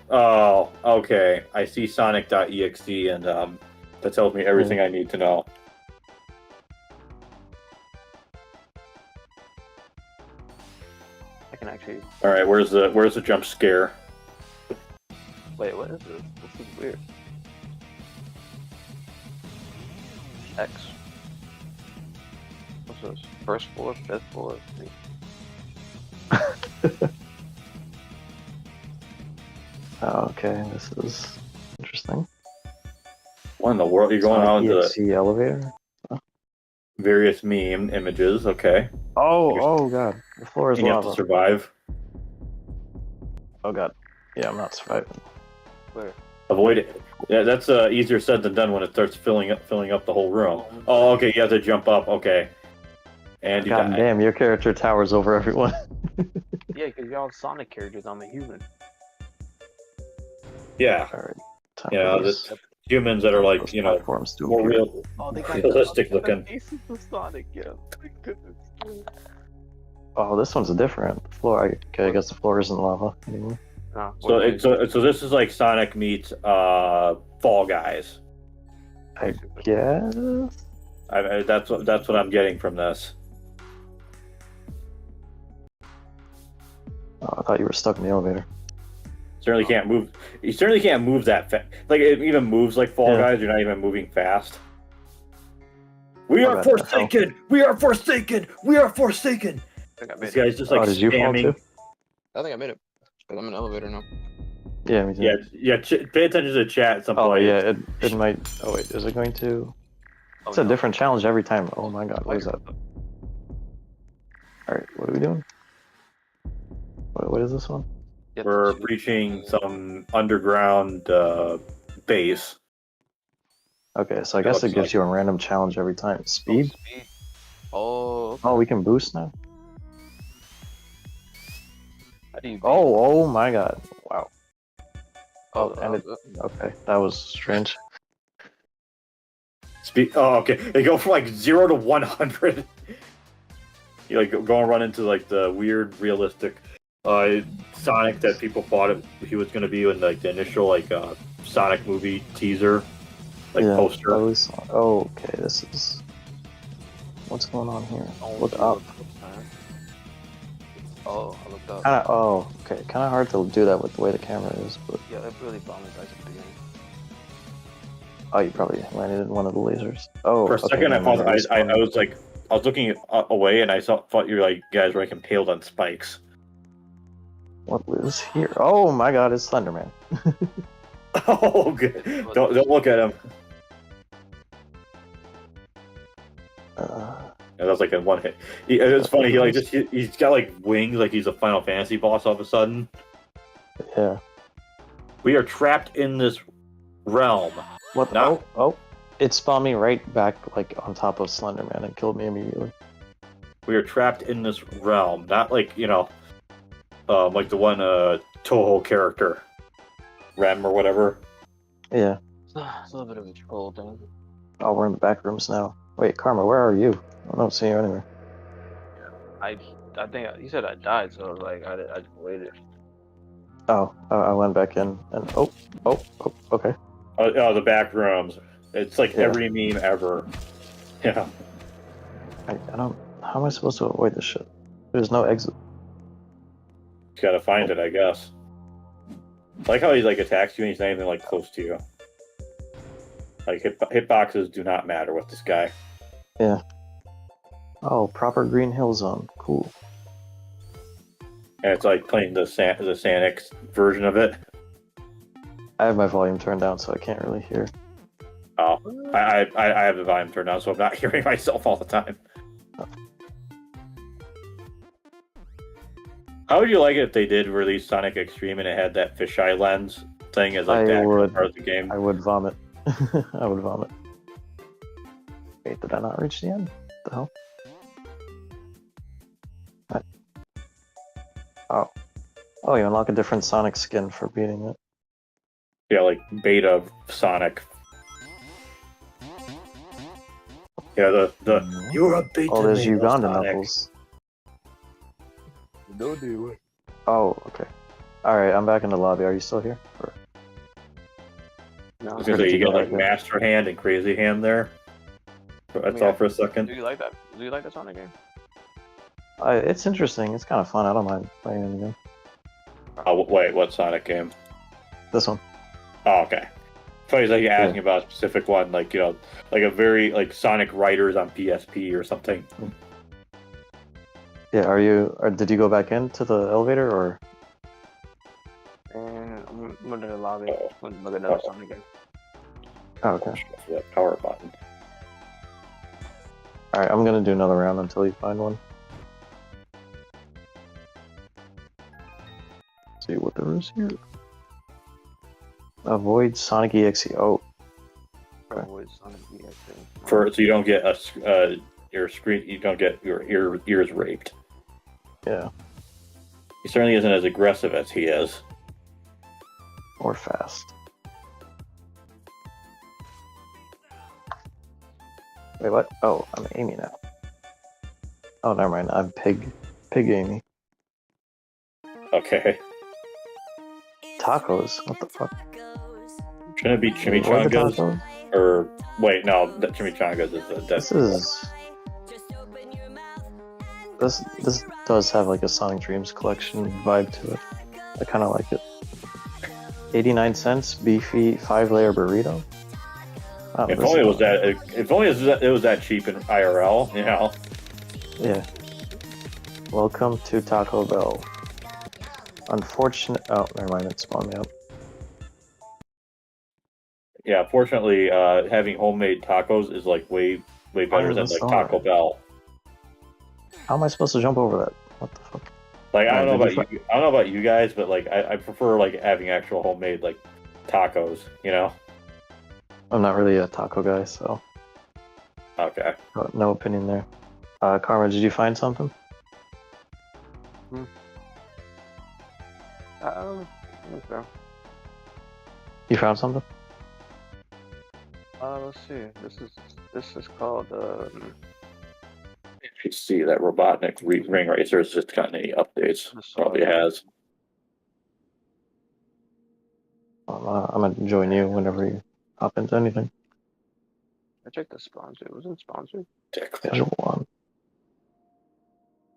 okay. I see Sonic.exe, and that tells me everything I need to know. I can actually. All right, where's the jump scare? Wait, what is this? This is weird. X. What's this? First floor, fifth floor. Okay, this is interesting. What in the world? You're going on Sonic to EXE elevator. various meme images. Okay. Oh god, the floor is You have lava. to survive. Oh god, yeah, I'm not surviving. Where? Avoid it. Yeah, that's easier said than done when it starts filling up the whole room. Oh, okay. You have to jump up. Okay. And you God die. damn, your character towers over everyone. Yeah, because you're all Sonic characters. I'm a human. Yeah. All right. Time Yeah. for This those humans that are like platforms to more appear. real, Oh, they realistic looking. faces of Sonic. Yeah. Thank goodness. Oh, this one's different. The floor. Okay, I guess the floor isn't lava anymore. Nah, So this is like Sonic meets Fall Guys. I guess. That's what I'm getting from this. Oh, I thought you were stuck in the elevator. Certainly can't move. You certainly can't move that fast. Like it even moves like Fall Guys. You're not even moving fast. We are forsaken. We are forsaken. We are forsaken. I think I made This it. guy's just like did you fall spamming. too? I think I made it. Because I'm in an elevator now. Yeah, me too. Yeah. Pay attention to the chat at some Oh point. yeah, it might. Oh wait, is it going to? It's a different challenge every time. Oh my god, what is that? All right, what are we doing? What is this one? We're breaching some underground base. Okay, so I guess it gives you a random challenge every time. Speed? Oh. Okay. Oh, we can boost now? How do you Oh my god. Wow. Oh, Okay, that was strange. Speed. Oh, okay. They go from like 0 to 100. You like go and run into like the weird, realistic Sonic that people thought he was going to be in like the initial like Sonic movie teaser, poster. Okay, this is. What's going on here? Look up. Oh, I looked up. Okay. Kind of hard to do that with the way the camera is, but. Yeah, it really bombed us at the beginning. Oh, you probably landed in one of the lasers. Oh, for a second, I thought I was like, I was looking away, and I thought you were like guys were like impaled on spikes. What is here? Oh my god, it's Slenderman. Oh, good. Don't look at him. Yeah, that's like a one hit. It's funny. He's got like wings, like he's a Final Fantasy boss all of a sudden. Yeah. We are trapped in this realm. What? Not- Oh. It spawned me right back like on top of Slenderman and killed me immediately. We are trapped in this realm, not like like the one Toho character, Rem or whatever. Yeah. It's a little bit of a troll thing. Oh, we're in the back rooms now. Wait, Karma, where are you? I don't see you anywhere. I think you said I died, so like I just waited. Oh, I went back in and oh, okay. Oh, the back rooms. It's like Yeah. every meme ever. Yeah. I don't. How am I supposed to avoid this shit? There's no exit. You gotta find it, I guess. I like how he like attacks you and he's not even like close to you. Like hitboxes do not matter with this guy. Yeah. Oh, proper Green Hill Zone. Cool. And it's like playing the Sanix version of it. I have my volume turned down, so I can't really hear. Oh, I have the volume turned down, so I'm not hearing myself all the time. How would you like it if they did release Sonic Extreme and it had that fisheye lens thing as like the actual part of the game? I would vomit. I would vomit. Wait, did I not reach the end? What the hell? Oh. Oh, you unlock a different Sonic skin for beating it. Yeah, like beta Sonic. Yeah, the you're a beta. Oh, there's male Uganda Sonic. Knuckles. No do it. Oh, okay. Alright, I'm back in the lobby. Are you still here? Or... I No. was gonna say, you Go get like back in. Master Hand and Crazy Hand there. That's all for a second. Do you like that? Do you like the Sonic game? It's interesting. It's kind of fun. I don't mind playing it again. Oh, wait, what Sonic game? This one. Oh, okay. So he's like asking about a specific one, like like a very like Sonic Riders on PSP or something. Yeah, are you? Or did you go back into the elevator or? And I'm going to the lobby. Oh. I'm going to look at another Sonic game. Oh, okay. For that power button. All right, I'm gonna do another round until you find one. Let's see what there is here. Avoid Sonic EXE. Oh, okay. Avoid Sonic EXE. So you don't get your screen, you don't get your ears raped. Yeah, He certainly isn't as aggressive as he is. or fast. Wait, what? Oh, I'm Amy now. Oh, never mind. I'm Pig Amy. Okay. Tacos? What the fuck? Shouldn't it be What are the chimichangas? tacos? Or wait, no, that chimichangas is the This is. This does have like a Sonic Dreams collection vibe to it. I kind of like it. 89 cents, beefy 5-layer burrito. Oh, If this only is it was not- that. If only it was that cheap in IRL. You know. Yeah. Welcome to Taco Bell. Unfortunate. Oh, never mind. It spawned me up. Yeah. Fortunately, having homemade tacos is like way better than this like on Taco there? Bell. How am I supposed to jump over that? What the fuck? Like I don't know Did about you you. I don't know about you guys, but like I prefer like having actual homemade like tacos. You know. I'm not really a taco guy, so Okay. no opinion there. Karma, did you find something? Okay. You found something? Let's see. This is called If you see that Robotnik ring racer has just gotten any updates, probably has. I'm gonna join you whenever you hop into anything. I checked the sponsor. It wasn't sponsored. Schedule on.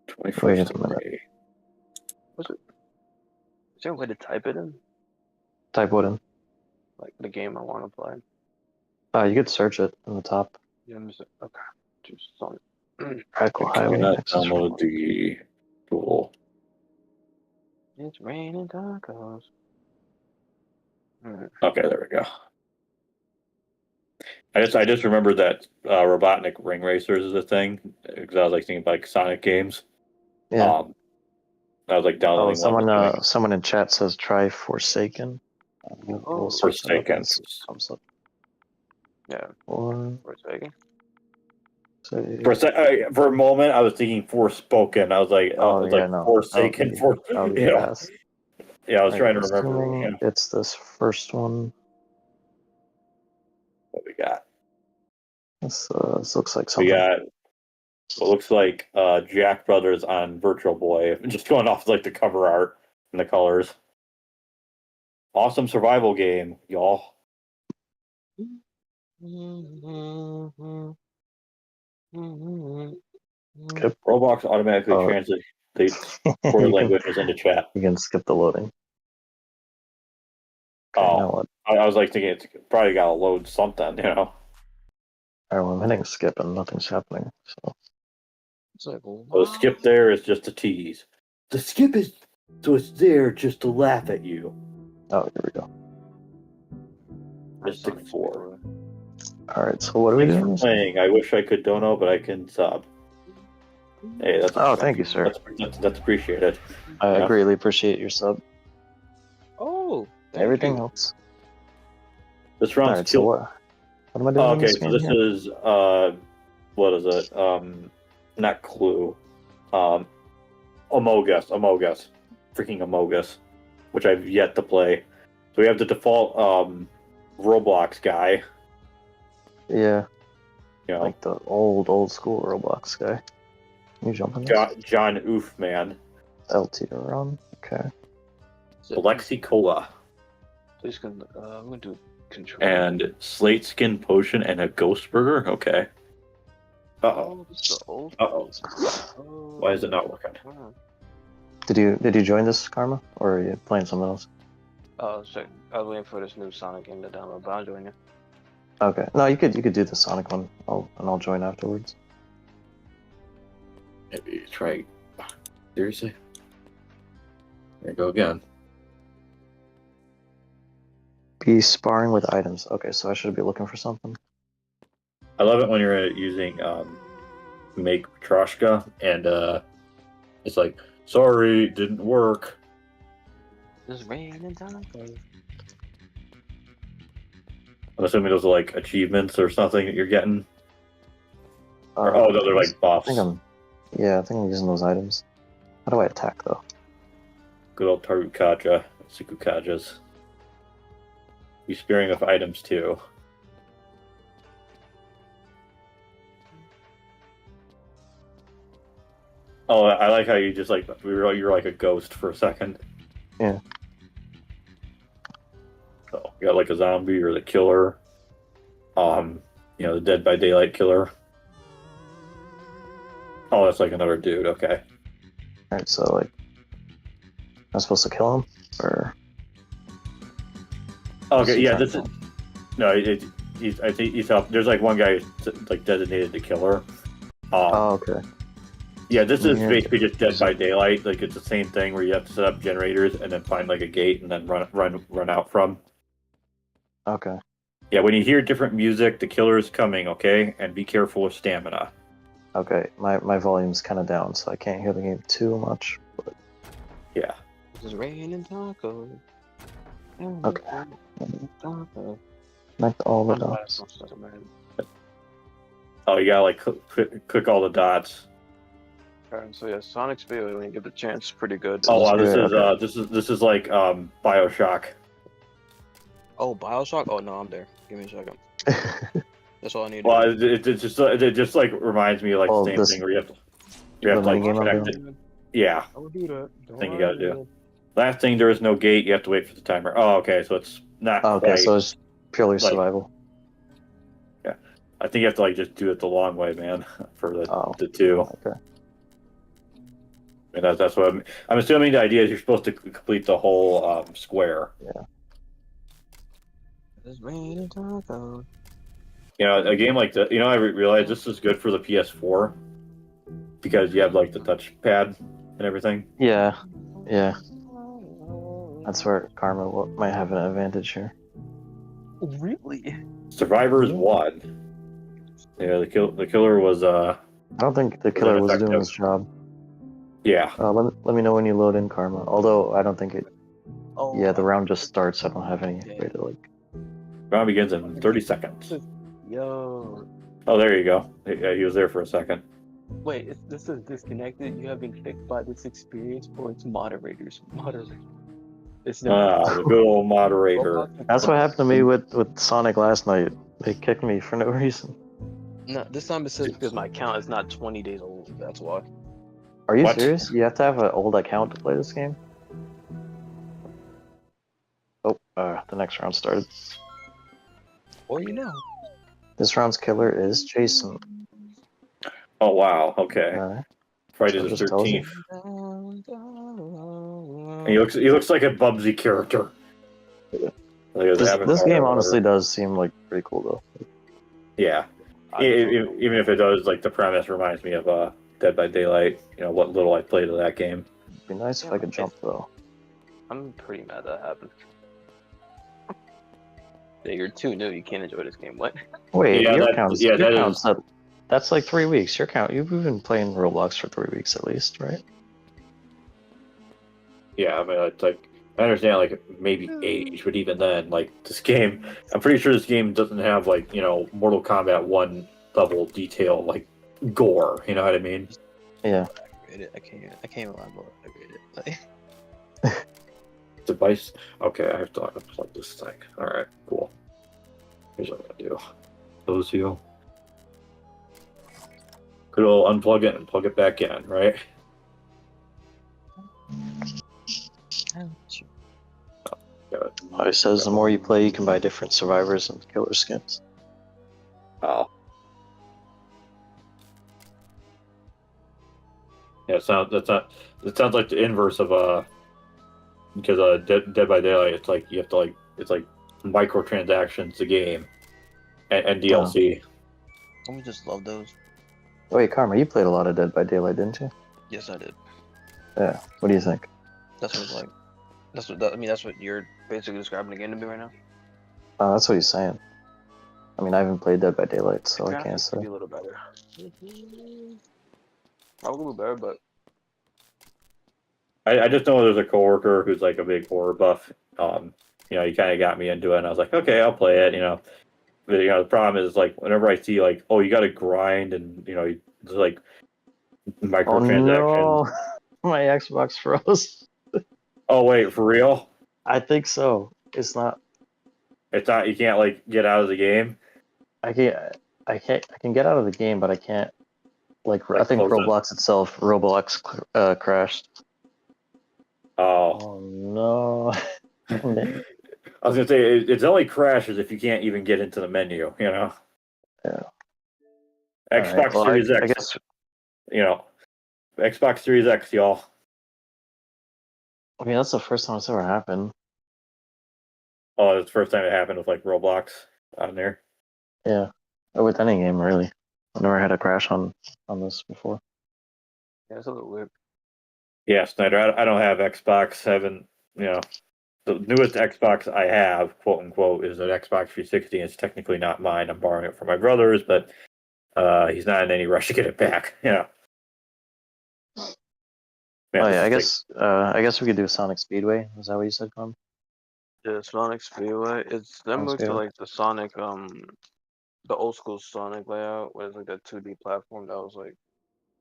21st Wait a of minute. May. Was it? Is there a way to type it in? Type what in? Like the game I want to play. You could search it in the top. Yeah, okay. Just Sonic. Radical Can we Highway. not Access download the tool? It's raining tacos. Okay, there we go. I just remembered that Robotnik ring racers is a thing because I was like thinking about like Sonic games. Yeah. I was like downloading Someone in chat says try Forsaken. We'll search that up Forsaken. and see what comes up. Yeah, Or for a second. say, For a moment, I was thinking Forspoken. I was oh yeah, no, Forsaken. that would be You know, fast. yeah, I was Alright, trying to I'm remember assuming it's this first one. what we got. This looks like We something. got what looks like Jack Brothers on Virtual Boy. Just going off like the cover art and the colors. Awesome survival game, y'all. Skip. Roblox automatically Oh, translates core you can languages into chat. skip the loading. Okay, now Oh, what? I was like thinking it's probably got to load something, you know. Alright, well, I'm hitting skip and nothing's happening. So It's like, So the wow. skip there is just a tease. The skip is so it's there just to laugh at you. oh, here we go. Mystic 4. Alright, so what are we Thanks doing? for playing. I wish I could dono, but I can sub. Hey, Oh, thank you, sir. That's appreciated. I Yeah. greatly appreciate your sub. Oh, thank Everything you. helps. This round's Alright, so kill. what am I doing in Okay, this so game this here? is what is it? Not Clue. Amogus, freaking Amogus, which I've yet to play. So we have the default Roblox guy. Yeah, You know, like the old school Roblox guy. Can you jump in this? John Oofman, LT to run. Okay. Alexi Cola, Please can I'm gonna do control. and Slate Skin Potion and a Ghost Burger. Okay. Oh, this is the old. Uh-oh. Oh. Why is it not working? Did you join this, Karma, or are you playing something else? Oh, sorry. I was waiting for this new Sonic game to download, but I'll join you. Okay. No, you could do the Sonic one. I'll join afterwards. Maybe try. Seriously? There you go again. Be sparring with items. Okay, so I should be looking for something. I love it when you're using Make Troshka and it's like, sorry, didn't work. There's rain and tacos. I'm assuming those are like achievements or something that you're getting. Or, Uh, no, they're like buffs. I think I'm using those items. How do I attack though? Good old Tarukaja, Sukukajas. Be sparing of items too. Oh, I like how you just like you're like a ghost for a second. Yeah. So you got like a zombie or the killer. The Dead by Daylight killer. Oh, that's like another dude. Okay. Alright, so like, I'm supposed to kill him, or? Okay, yeah, this is no. I think he's up. There's like one guy who's like designated the killer. Oh, okay. Yeah, this is basically just Dead by Daylight. Like it's the same thing where you have to set up generators and then find like a gate and then run out from. Okay. Yeah, when you hear different music, the killer is coming. Okay, and be careful with stamina. Okay, my volume's kind of down, so I can't hear the game too much. But This is rain and tacos. okay. Taco. Connect all the dots. Oh, you gotta like click all the dots. Alright, so yeah, Sonic's video when you get the chance, pretty good. Oh wow, Okay. this is like BioShock. Oh, Bioshock? Oh no, I'm there. Give me a second. That's all I need. Well, it just like reminds me of like Oh, the same thing where you have to the like minigame I'm connect doing? it. Yeah, I will do that. Don't thing you worry. gotta do. Last thing, there is no gate. You have to wait for the timer. Oh, okay, so it's not Oh, okay, quite. so it's purely like- survival. Yeah, I think you have to like just do it the long way, man, for the two. Okay. And that's what I'm assuming. The idea is you're supposed to complete the whole square. Yeah. It's rain and tacos. A game like that. I realized this is good for the PS4 because you have like the touchpad and everything. Yeah. Yeah. That's where Karma might have an advantage here. Really? Survivors won. Yeah, the killer was I don't think the killer was doing his job. Yeah. Let me know when you load in Karma. Although I don't think it. Oh. Yeah, the round just starts. I don't have any way to like. Round begins in 30 seconds. Yo. Oh, there you go. Yeah, he was there for a second. Wait, this is disconnected. You have been kicked by this experience, or it's moderators. Moderators. It's never. Ah, the good old moderator. That's what happened to me with Sonic last night. They kicked me for no reason. No, this time it says because my account is not 20 days old. That's why. Are you What? serious? You have to have an old account to play this game? Oh, the next round started. Or you know. This round's killer is Jason. Oh wow. Okay. Alright. Friday So the it just tells you. 13th. He looks like a Bubsy character. Like his This avatar game or honestly whatever. does seem like pretty cool though. Yeah. Even if it does, like the premise reminds me of Dead by Daylight. You know what little I played of that game. It'd be nice if I could jump though. I'm pretty mad that happened. Yeah, you're too new. You can't enjoy this game. What? Wait, Yeah, your that count's is. that's like 3 weeks. Your count, you've been playing Roblox for 3 weeks at least, right? Yeah, I mean, it's like I understand like maybe age, but even then, like this game, I'm pretty sure this game doesn't have like Mortal Kombat 1 level detail like gore. You know what I mean? Yeah. I can't lie about it. Like, Device. Okay, I have to unplug this thing. All right, cool. Here's what I'm gonna do. Close you. Good old unplug it and plug it back in, right? Good. It says the more you play, you can buy different survivors and killer skins. Oh. Yeah, it sounds like the inverse of because Dead by Daylight, it's like you have to it's like microtransactions a game and DLC. I just love those. Wait, Karma, you played a lot of Dead by Daylight, didn't you? Yes, I did. Yeah. What do you think? That's what it's like. I mean, that's what you're basically describing the game to me right now. That's what he's saying. I mean, I haven't played Dead by Daylight, so I can't say. Be a little better. A little better, but I just know there's a coworker who's like a big horror buff. He kind of got me into it, and I was like, okay, I'll play it. But the problem is like whenever I see like, oh, you got to grind, and there's like Oh microtransactions. no, my Xbox froze. Oh wait, for real? I think so. It's not. It's not. You can't like get out of the game. I can't. I can get out of the game, but I can't. Like I Like think close it. Roblox crashed. Oh. Oh no. I was gonna say it's only crashes if you can't even get into the menu. Yeah. Xbox Right. Well, Series X. I guess. Xbox Series X, y'all. I mean, that's the first time it's ever happened. Oh, it's the first time it happened with like Roblox on there. Yeah. Or with any game, really. I've never had a crash on this before. yeah, it's a little weird. Yeah, Snyder. I don't have Xbox. Haven't the newest Xbox I have, quote unquote, is an Xbox 360. It's technically not mine. I'm borrowing it from my brother's, but he's not in any rush to get it back. Yeah. Oh yeah, I guess we could do Sonic Speedway. Is that what you said, Con? Yeah, Sonic Speedway. It's them Sonic moved to Speedway. like the Sonic the old school Sonic layout, where it's like that 2D platform that was like.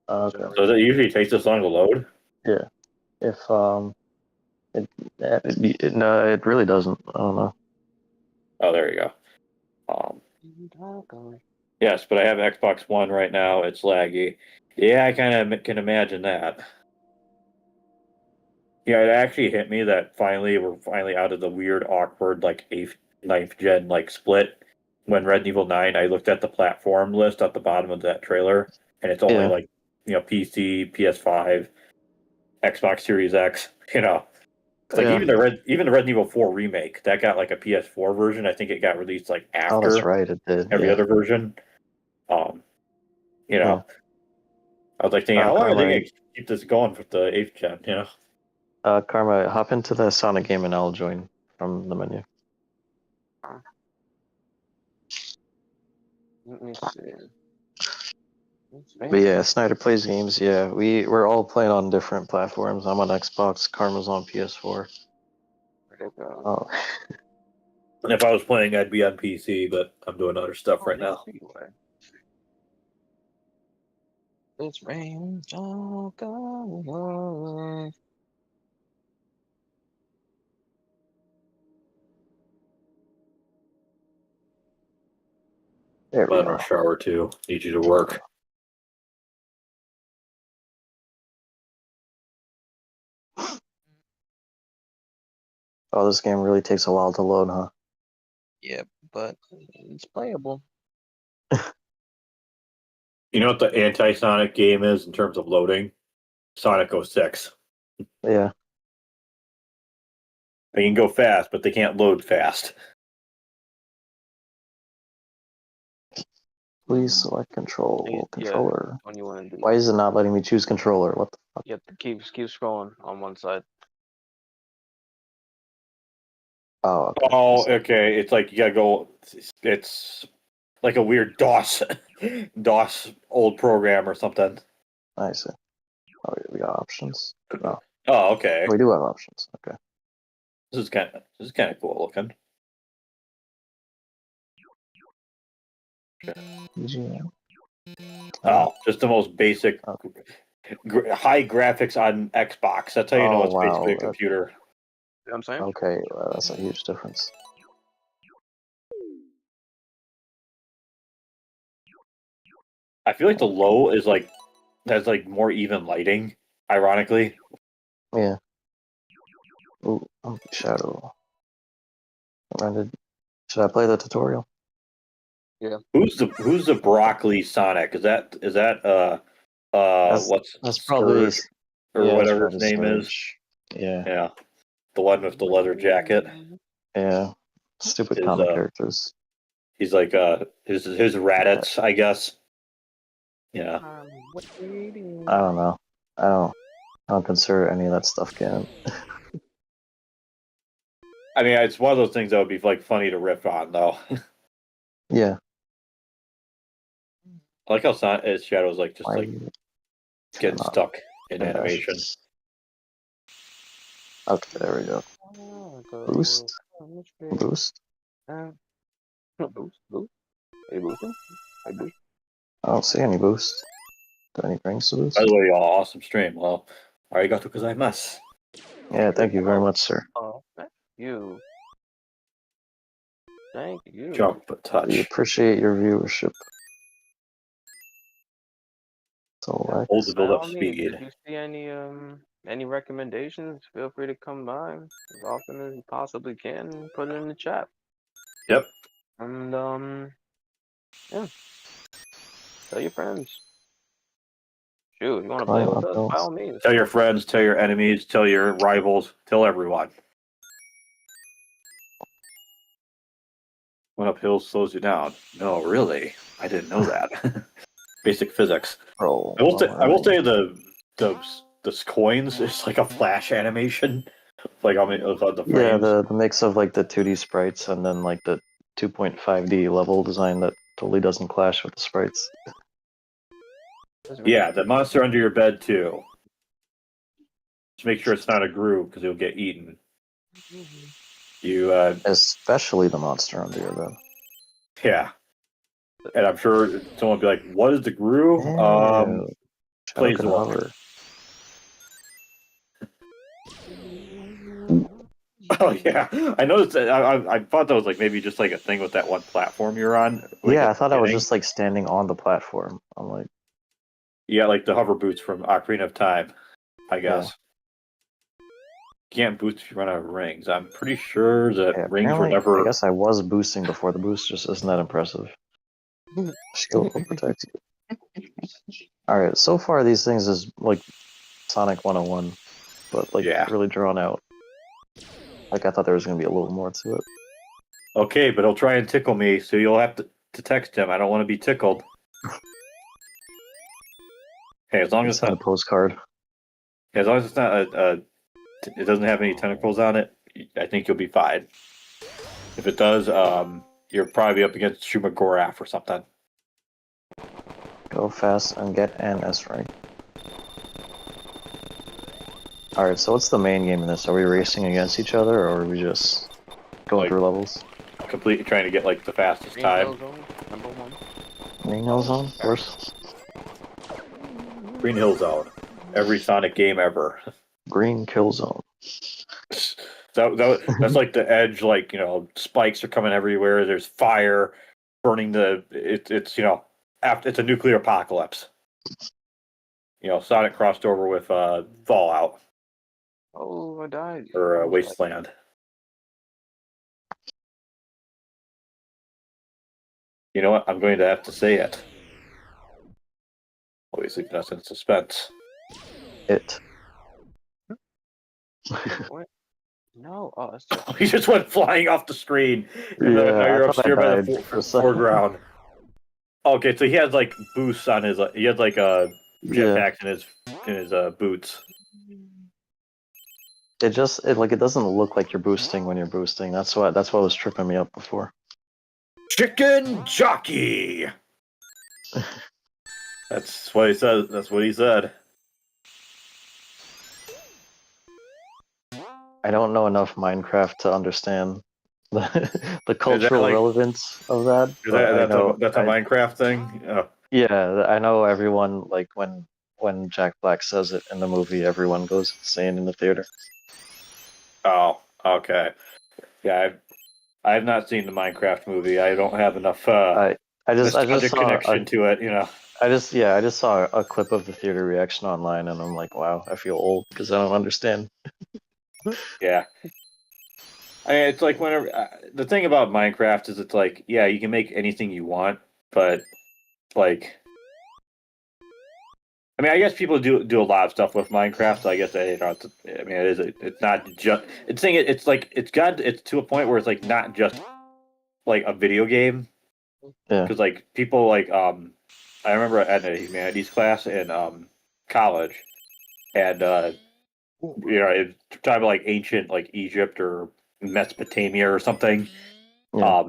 Okay. So does it usually take this long to load? Yeah. If no, it really doesn't. I don't know. Oh, there you go. Yes, but I have Xbox One right now. It's laggy. Yeah, I kind of can imagine that. Yeah, it actually hit me that we're finally out of the weird, awkward, like 8th, 9th gen like split. When Resident Evil 9, I looked at the platform list at the bottom of that trailer, and it's only Yeah. like PC, PS5, Xbox Series X. It's like Yeah. even the Resident Evil 4 remake that got like a PS4 version. I think it got released like Oh, that's after right. It did. every Yeah. other version. Um, Yeah. I was like thinking, how long are they Karma. gonna keep this going with the 8th gen? Karma, hop into the Sonic game and I'll join from the menu. Let me see. But yeah, Snyder plays games. Yeah, we're all playing on different platforms. I'm on Xbox. Karma's on PS4. Where'd it go? Oh. And if I was playing, I'd be on PC, but I'm doing other stuff right now. It's rain, all gone away. There we I'm in go. a shower too. Need you to work. Oh, this game really takes a while to load, huh? Yeah, but it's playable. You know what the anti-Sonic game is in terms of loading? Sonic 06. Yeah. They can go fast, but they can't load fast. Please select controller. When you want to do. Why is it not letting me choose controller? What the fuck? You have to keep scrolling on one side. Oh, okay. Oh, okay. It's like you gotta go. It's like a weird DOS old program or something. I see. Oh, we got options. No, Oh, okay. we do have options. Okay. This is kind of cool looking. EGM. Oh, just the most basic, Okay. high graphics on Xbox. That's how you know Oh, it's wow. basically a computer. You know what I'm saying? Okay, that's a huge difference. I feel like the low is like has like more even lighting. Ironically, Yeah. Ooh, shadow. Rendered. Should I play the tutorial? Yeah. who's the broccoli Sonic? Is that what's That's probably Scourge or yeah. That's whatever probably his name is? Scourge. Yeah. Yeah, the one with the leather jacket. Yeah. Stupid His comic characters. he's like his Raditz, I guess. Yeah. I don't know. I don't consider any of that stuff canon. I mean, it's one of those things that would be like funny to riff on, though. Yeah. I like how his shadow's like just Why like getting cannot stuck in send animation. ashes? Okay, there we go. Boost. Boost. Boost. Are you boosting? I don't see any boost. Do any rings to boost? By the way, y'all, awesome stream. Well, arigato gozaimasu. Yeah, thank you very much, sir. Oh, thank you. Thank you. Jump, but touch. We appreciate your viewership. Hold to Select. build By up all means, speed. if you see any recommendations, feel free to come by as often as you possibly can and put it in the chat. Yep. And yeah. Tell your friends. Shoot, you want to play with us? By all means. Tell your friends, tell your enemies, tell your rivals, tell everyone. Going up hills slows you down. No, really? I didn't know that. Basic physics. Oh, I will say the coins is like a flash animation. Like I mean, of the frames. yeah, the mix of like the 2D sprites and then like the 2.5D level design that totally doesn't clash with the sprites. Yeah, the monster under your bed too. Just make sure it's not a groove because you'll get eaten. You Especially the monster under your bed. yeah. And I'm sure someone will be like, "What is the groove?" Plays the hover. Oh yeah, I noticed that. I thought that was like maybe just like a thing with that one platform you're on. Like Yeah, I thought I was just like standing on the platform. I'm like, yeah, like the hover boots from Ocarina of Time, I guess. You can't boost if you run out of rings. I'm pretty sure that rings were never. I guess I was boosting before the boost. Just isn't that impressive. Shield will protect you. All right, so far these things is like Sonic 101, but like really drawn out. Like I thought there was gonna be a little more to it. Okay, but he'll try and tickle me, so you'll have to text him. I don't want to be tickled. Hey, as long as it's not a postcard. As long as it's not it doesn't have any tentacles on it, I think you'll be fine. If it does, you're probably up against Shumagorath or something. Go fast and get an S rank. Alright, so what's the main game in this? Are we racing against each other, or are we just going through levels? completely trying to get like the fastest Green time. Hill Zone, #1. Green Hill Zone, of course. Green Hill Zone. Every Sonic game ever. Green Kill Zone. That's like the edge. Like spikes are coming everywhere. There's fire burning it's after it's a nuclear apocalypse. Sonic crossed over with Fallout Oh, I died. or Almost died. Wasteland. You know what? I'm going to have to say it. Always leaving us in suspense. It. What? No. Oh, that's just. He just went flying off the screen. And now Yeah, I you're thought I upstairs by died the for a second. foreground. Okay, so he has like boosts on his. He has like Yeah. jetpacks in his boots. It doesn't look like you're boosting when you're boosting. That's what was tripping me up before. Chicken jockey. That's what he said. That's what he said. I don't know enough Minecraft to understand the cultural like- relevance of that. But I know that's a Minecraft thing. Oh. yeah, I know everyone like when Jack Black says it in the movie, everyone goes insane in the theater. Oh, okay. Yeah, I have not seen the Minecraft movie. I don't have enough I just nostalgic saw connection to it. I just saw a clip of the theater reaction online, and I'm like, wow, I feel old because I don't understand. Yeah. I mean, it's like whenever the thing about Minecraft is it's like, yeah, you can make anything you want, but like, I mean, I guess people do a lot of stuff with Minecraft. So I guess I mean, it's not just it's like it's to a point where it's like not just like a video game Yeah, because like people like I remember at a humanities class in college and it's talking about like ancient like Egypt or Mesopotamia or something. yeah,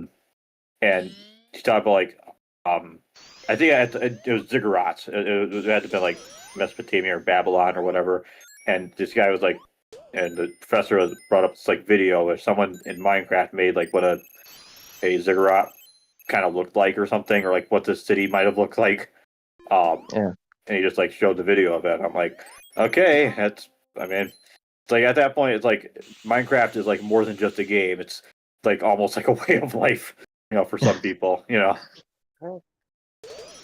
And she talked about like I think it was ziggurats. It had to be like Mesopotamia or Babylon or whatever. And this guy was like, and the professor brought up this like video where someone in Minecraft made like what a ziggurat kind of looked like or something, or like what the city might have looked like. yeah. And he just like showed the video of it. I'm like, okay, I mean, it's like at that point, it's like Minecraft is like more than just a game. It's like almost like a way of life, for some people.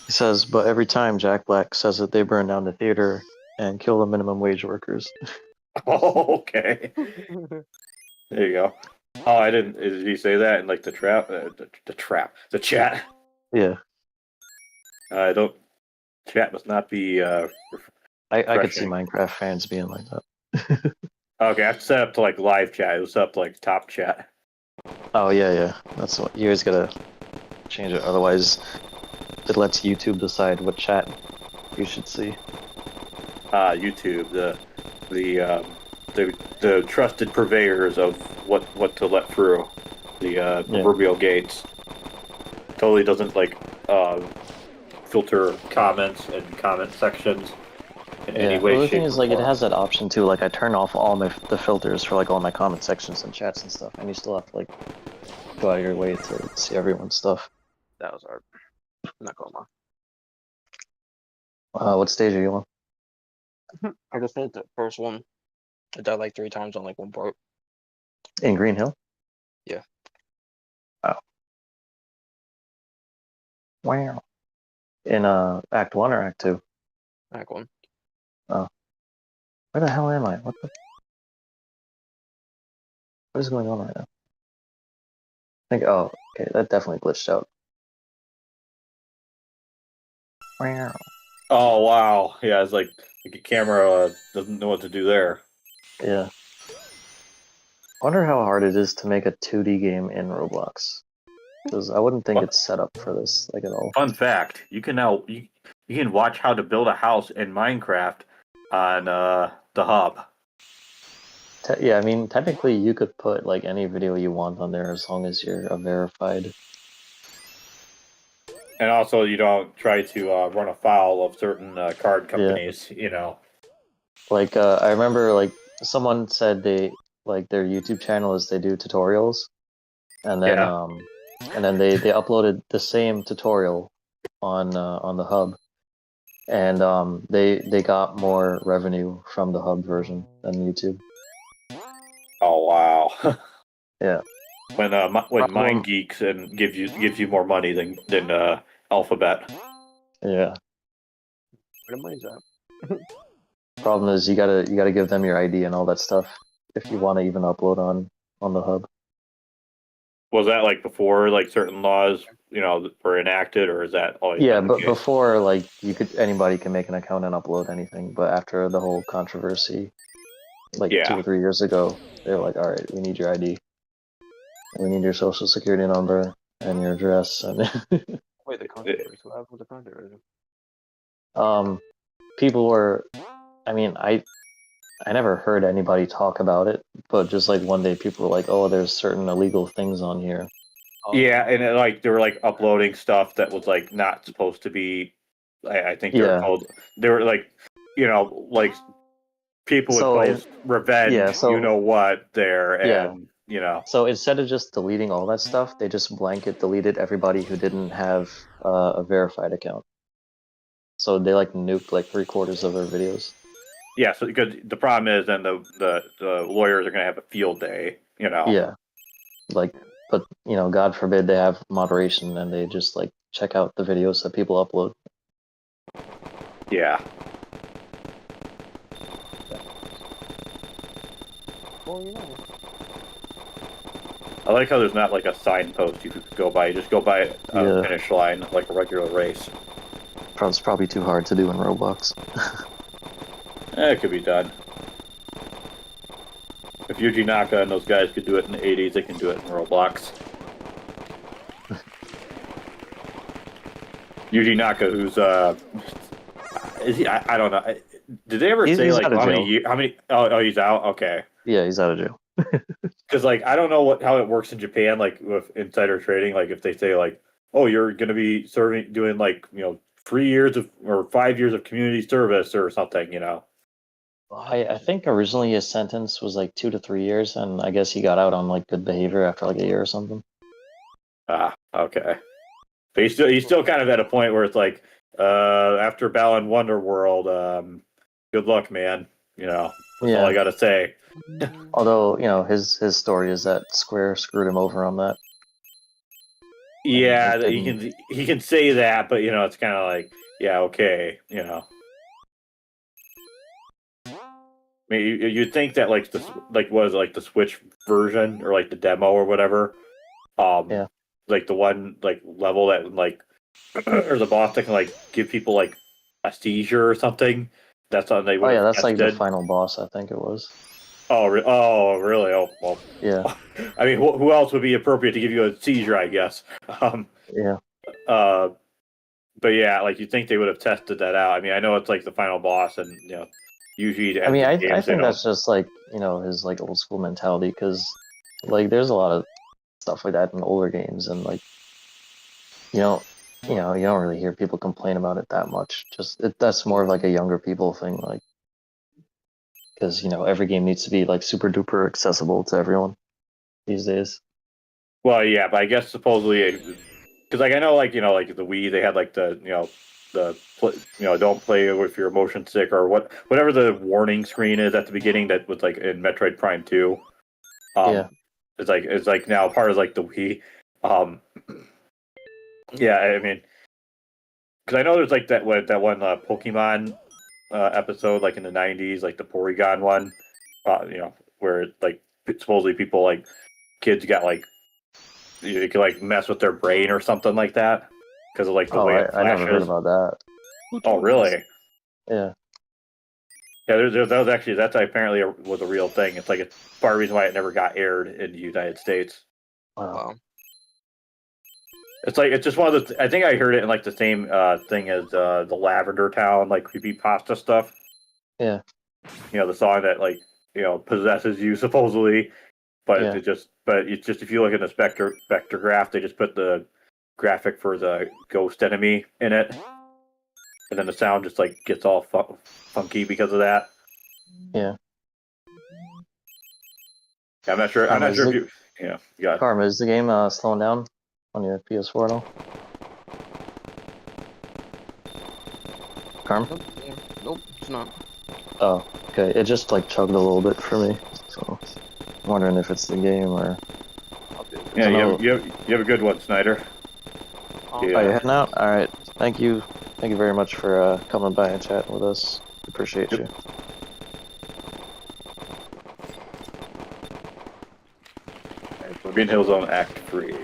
He says, but every time Jack Black says it, they burn down the theater and kill the minimum wage workers. Oh, okay. There you go. Oh, I didn't. Did he say that in like the trap? The chat. Yeah, I don't. Chat must not be. I could see Refreshing. Minecraft fans being like that. Okay, I have to set up to like live chat. It was set up to like top chat. Oh yeah. That's what you guys gotta change it. Otherwise, it lets YouTube decide what chat you should see. YouTube, the trusted purveyors of what to let through, the proverbial gates. Totally doesn't like filter comments and comment sections in any way, Well, the shape, thing is, or like, it form. has that option too. Like, I turn off all the filters for like all my comment sections and chats and stuff, and you still have to like go out of your way to see everyone's stuff. That was hard. I'm not going lie. What stage are you on? I just finished the first one. I died like 3 times on like one part. In Green Hill? Yeah. Oh. Wow. In Act 1 or Act 2? Back one. Oh. Where the hell am I? What is going on right now? Oh, okay, that definitely glitched out. Wow. Oh wow, yeah, it's like a camera doesn't know what to do there. Yeah. I wonder how hard it is to make a 2D game in Roblox. Because I wouldn't think it's set up for this like at all. Fun fact: you can now you can watch how to build a house in Minecraft on the hub. Yeah, I mean, technically you could put like any video you want on there as long as you're a verified. And also, you don't try to run afoul of certain card companies. Like, I remember like someone said they like their YouTube channel is they do tutorials, and then they uploaded the same tutorial on the hub, and they got more revenue from the hub version than YouTube. Oh wow. Yeah. When Problem- Mind Geeks and gives you more money than Alphabet. Yeah. Where the money's at? Problem is you gotta give them your ID and all that stuff if you want to even upload on the hub. Was that like before like certain laws, were enacted, or is that always Yeah, been the but case? before, like, anybody can make an account and upload anything. But after the whole controversy, like Yeah. 2 or 3 years ago, they were like, all right, we need your ID, we need your social security number and your address, and Wait, the controversy. What happened with the controversy? people were. I mean, I never heard anybody talk about it, but just like one day, people were like, oh, there's certain illegal things on here. Yeah, and like they were like uploading stuff that was like not supposed to be. I think they were Yeah. told they were like, like people would So post revenge, yeah, so what there, yeah. and So instead of just deleting all that stuff, they just blanket deleted everybody who didn't have a verified account. So they like nuked like 3/4 of their videos. yeah. So because the problem is, then the lawyers are going to have a field day, Yeah, like, but God forbid they have moderation and they just like check out the videos that people upload. Yeah. Well, you know. I like how there's not like a signpost you could go by. You just go by a Yeah, finish line like a regular race. it's probably too hard to do in Roblox. It could be done. If Yuji Naka and those guys could do it in the 80s, they can do it in Roblox. Yuji Naka, who's is he? I don't know. Did they ever say He's like out of how many jail. years? How many? Oh, he's out. Okay. Yeah, he's out of jail. Because like I don't know how it works in Japan, like with insider trading. Like if they say like, oh, you're going to be doing like 3 years of or 5 years of community service or something. I think originally his sentence was like 2 to 3 years, and I guess he got out on like good behavior after like a year or something. Ah, okay. But he's still kind of at a point where it's like, after Balan Wonderworld, good luck, man. That's all I gotta say. Although his story is that Square screwed him over on that. Yeah, And he can say that, but it's kind of like, yeah, okay. I mean, you'd think that like was like the Switch version or like the demo or whatever, Yeah. like the one like level that like or the boss that can like give people like a seizure or something. That's something they would have that's like the tested. final boss, I think it was. Oh, really? Oh, well. Yeah. I mean, who else would be appropriate to give you a seizure? I guess. Yeah. But yeah, like you think they would have tested that out. I mean, I know it's like the final boss, and usually I mean, I games, think that's just like his like old school mentality, because like there's a lot of stuff like that in older games, and like you don't you don't really hear people complain about it that much. Just that's more of like a younger people thing, like, because every game needs to be like super duper accessible to everyone these days. Well, yeah, but I guess supposedly, because like I know, like like the Wii, they had like don't play if you're motion sick or whatever the warning screen is at the beginning that was like in Metroid Prime 2. Yeah. It's like now part of like the Wii. Yeah, I mean, because I know there's like that one Pokemon episode like in the '90s, like the Porygon one, where like supposedly people like kids got like you could like mess with their brain or something like that because of like the way it I never heard flashes. about that. Oh, really? Yeah. Yeah, that was actually that's apparently was a real thing. It's like it's part of the reason why it never got aired in the United States. Wow. It's just one of the. I think I heard it in like the same thing as the Lavender Town like creepypasta stuff. Yeah. The song that like possesses you supposedly, but Yeah. it's just if you look at the spectrograph, they just put the graphic for the ghost enemy in it, and then the sound just like gets all funky because of that. Yeah. I'm not sure. I'm not sure if you Yeah, you got. Karma, is the game slowing down on your PS4 at all? Karma? Nope, yeah. Nope, it's not. Oh, okay. It just like chugged a little bit for me, so I'm wondering if it's the game or. Yeah, I know. you have a good one, Snyder. Oh, you're Yeah. heading out? All right. Thank you very much for coming by and chatting with us. Appreciate you. Green Hill Zone Act 3. Yeah,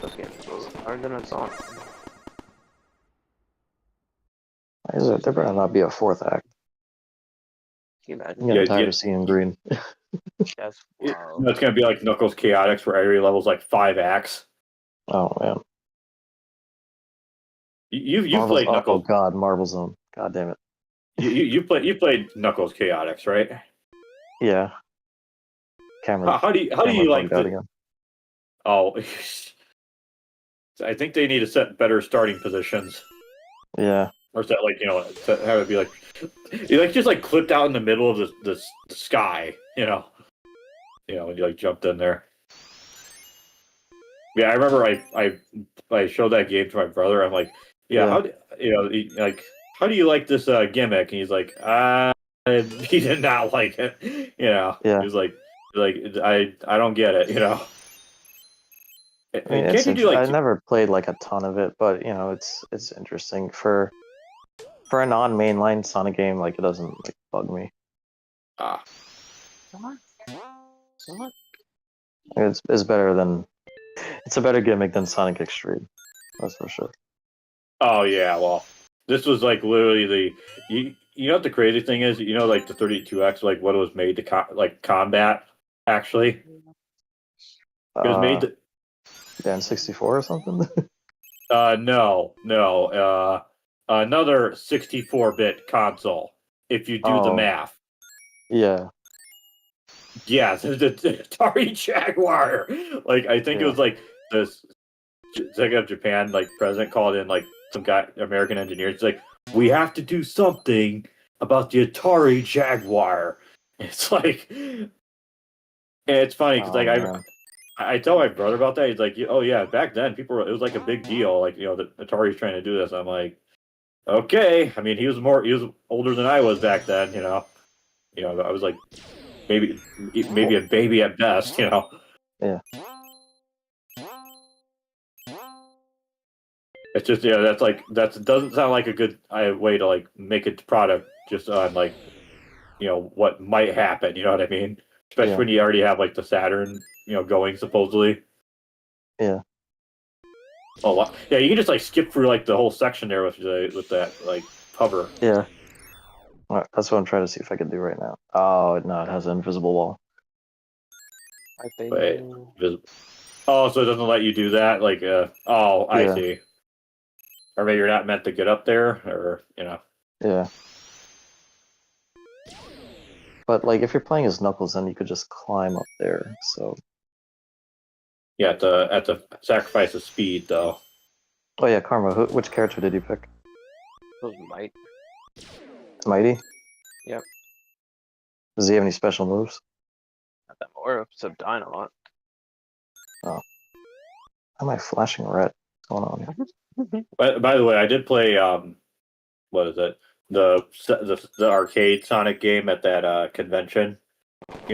this game is harder than it's on. Why is it? There better not be a fourth act. Can you I'm imagine? getting tired of seeing green. That's It's wild. gonna be like Knuckles Chaotix, where every level's like 5 acts. Oh man. You've Marvel's. played Oh Knuckles. God, Marvel Zone. God damn it. You played Knuckles Chaotix, right? Yeah. Camera. How do Camera you like bugged out the? again. Oh, I think they need to set better starting positions, Yeah. or set like have it be like you like just like clipped out in the middle of the sky, when you like jumped in there. Yeah, I remember I showed that game to my brother. I'm like, yeah, Yeah. like how do you like this gimmick? And he's like, he did not like it. Yeah. He was like I don't get it. I mean, Can't you do I like never played like a ton of it, but it's interesting for a non-mainline Sonic game. Like it doesn't like bug me. ah What? It's better than it's a better gimmick than Sonic Extreme. That's for sure. oh yeah, well this was like literally you know what the crazy thing is, like the 32X, like what it was made to like combat actually. It was made Uh, to, yeah, in 64 or something. no, another 64-bit console. If you do the Oh, math, yeah, yeah, the Atari Jaguar. Like I think it yeah. was like this Sega of Japan like president called in like some guy American engineers. It's like we have to do something about the Atari Jaguar. It's like, and it's funny because Oh like man, I tell my brother about that. He's like, oh yeah, back then it was like a big deal. Like the Atari's trying to do this. I'm like, okay. I mean, he was older than I was back then. I was like maybe a baby at best. yeah, It's just that doesn't sound like a good way to like make a product just on like what might happen. You know what I mean? Especially yeah, when you already have like the Saturn going supposedly. yeah, Oh yeah, you can just like skip through like the whole section there with that like hover. yeah. All right, that's what I'm trying to see if I can do right now. Oh no, it has an invisible wall. I think. Wait, oh, so it doesn't let you do that? Like, oh, I Yeah, see. Or maybe you're not meant to get up there, or yeah. But like, if you're playing as Knuckles, then you could just climb up there. So, yeah, at the sacrifice of speed though. oh yeah, Karma. Which character did you pick? Those might. Mighty. Yep. Does he have any special moves? Not that more except Dynamite. Oh, why am I flashing red? What's going on here? By the way, I did play what is it? The arcade Sonic game at that convention. The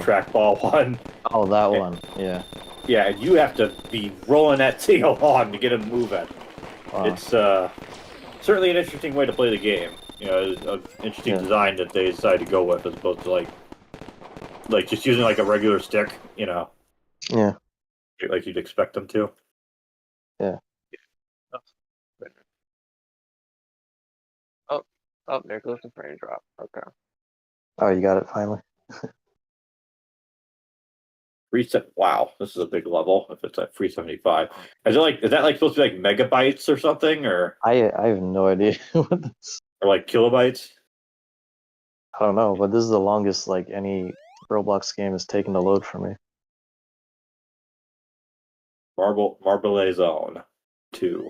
trackball one. Oh, that one. Yeah. Yeah, and you have to be rolling that thing along to get him moving. Wow. It's certainly an interesting way to play the game. An interesting Yeah. design that they decided to go with, as opposed to like just using like a regular stick. Yeah. Like you'd expect them to. Yeah. Oh, there goes the frame drop. Okay. Oh, you got it finally. Reset. Wow, this is a big level. If it's at 375, is that like supposed to be like megabytes or something, or I have no idea what this. or like kilobytes? I don't know, but this is the longest like any Roblox game has taken to load for me. Marble Zone 2.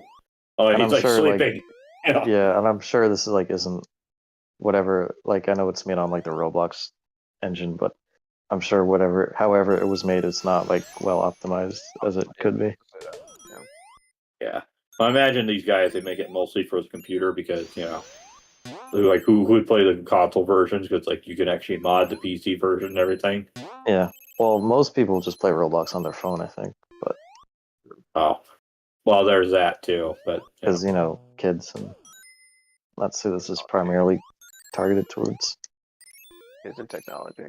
Oh, and And he's I'm like sure like sleeping. yeah, and I'm sure this is like isn't whatever like I know it's made on like the Roblox engine, but I'm sure however it was made, it's not like well optimized as it could be. Yeah. Yeah. I imagine these guys, they make it mostly for the computer because, like who would play the console versions because like you can actually mod the PC version and everything. Yeah. Well, most people just play Roblox on their phone, I think, but Oh, well, there's that too. But because kids, and let's say this is primarily targeted towards. It's in technology,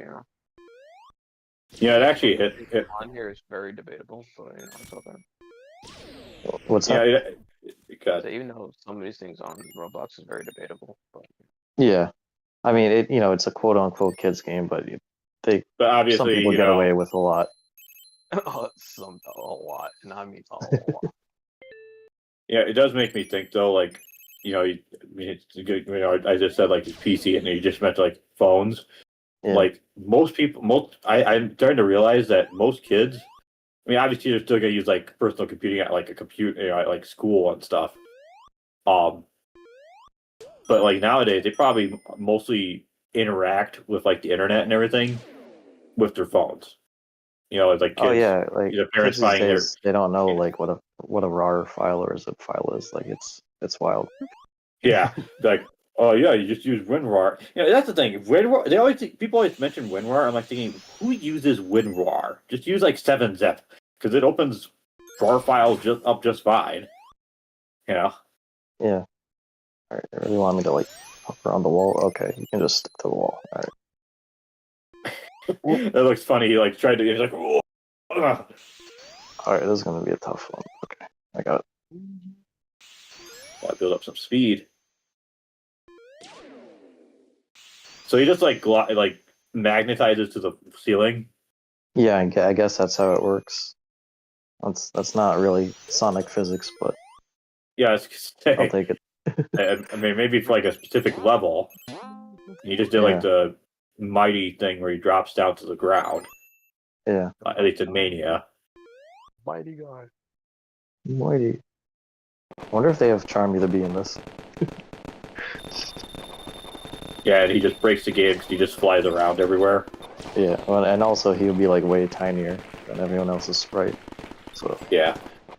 yeah, it actually hit. On here is very debatable, but it's okay. What's Yeah, that? it got. So even though some of these things on Roblox is very debatable, but Yeah. I mean, it's a quote unquote kids game, but But some obviously, people get away with a lot. a lot, and I mean a lot. Yeah, it does make me think though. Like, I mean, it's good. I just said like PC, and you just meant like phones. Yeah. Like most people, I'm starting to realize that most kids. I mean, obviously, they're still gonna use like personal computing at like a computer, at like school and stuff. Um, but like nowadays, they probably mostly interact with like the internet and everything with their phones. It's like Oh kids, yeah, like the kids parents these buying their. days, they don't know like what a RAR file or a zip file is. Like it's wild. Yeah, like, oh yeah, you just use WinRAR. That's the thing. WinRAR. People always mention WinRAR. I'm like thinking, who uses WinRAR? Just use like 7-zip because it opens RAR files just fine. Yeah. All right. They really want me to like hop around the wall. Okay, you can just stick to the wall. All right. It looks funny. He like tried to. He's like, oh. Ugh. All right. This is gonna be a tough one. Okay, I got it. Well, I build up some speed. So he just like magnetizes to the ceiling. Yeah, I guess that's how it works. That's not really Sonic physics, but Yeah, I was gonna I'll say. take it. I mean, maybe for like a specific level. He just did like the mighty thing where he drops down to the ground. Yeah. At least in Mania. Mighty guy. Mighty. I wonder if they have Charmy the Bee in this. Yeah, and he just breaks the game because he just flies around everywhere. Yeah, well, and also he would be like way tinier than everyone else's sprite. So Yeah,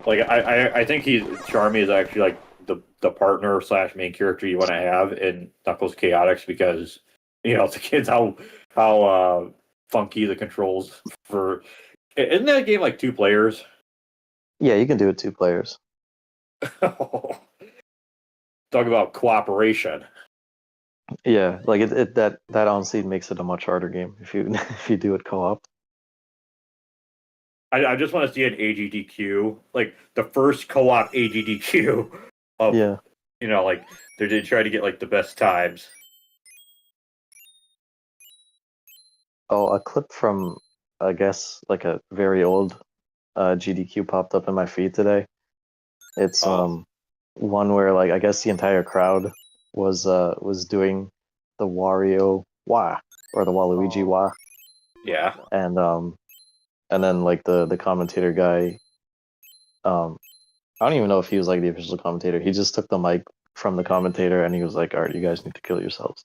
like I think Charmy is actually like the partner / main character you want to have in Knuckles Chaotix because the kids how funky the controls for. Isn't that game like 2 players? yeah, you can do it 2 players. Talk about cooperation. Yeah, like that honestly makes it a much harder game if you if you do it co-op. I just want to see an AGDQ, like the first co-op AGDQ of Yeah. like they try to get like the best times. Oh, a clip from I guess like a very old GDQ popped up in my feed today. It's one where like I guess the entire crowd was doing the Wario Wah or the Waluigi Wah. Yeah. And then like the commentator guy, I don't even know if he was like the official commentator. He just took the mic from the commentator and he was like, "All right, you guys need to kill yourselves."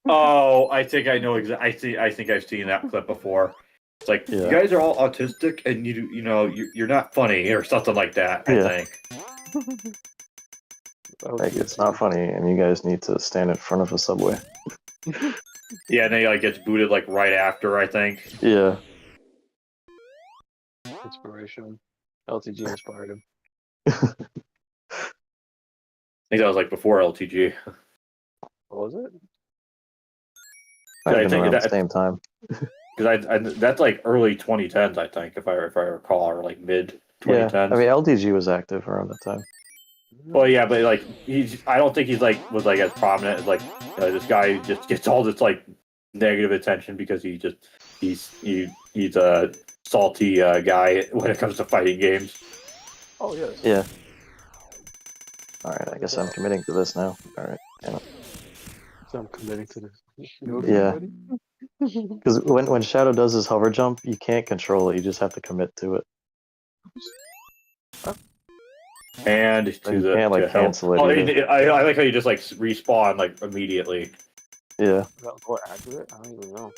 Oh, I think I know exactly. I think I've seen that clip before. It's like you guys are all autistic and you're not funny or something like that. I think. Like it's not funny, and you guys need to stand in front of a subway. Yeah, and then he like gets booted like right after. I think. Yeah. Inspiration. LTG inspired him. I think that was like before LTG. What was it? I think at the same time. Because that's like early 2010s, I think, if I recall, or like mid 2010s. Yeah, I mean LDG was active around that time. Well, yeah, but like I don't think was like as prominent as like this guy just gets all this like negative attention because he's a salty guy when it comes to fighting games. Oh yes. Yeah. All right, I guess I'm committing to this now. All right. So I'm committing to this. Yeah. Because when Shadow does his hover jump, you can't control it. You just have to commit to it. And to you can't like cancel it. I like how you just like respawn like immediately. Yeah. More accurate? I don't even know.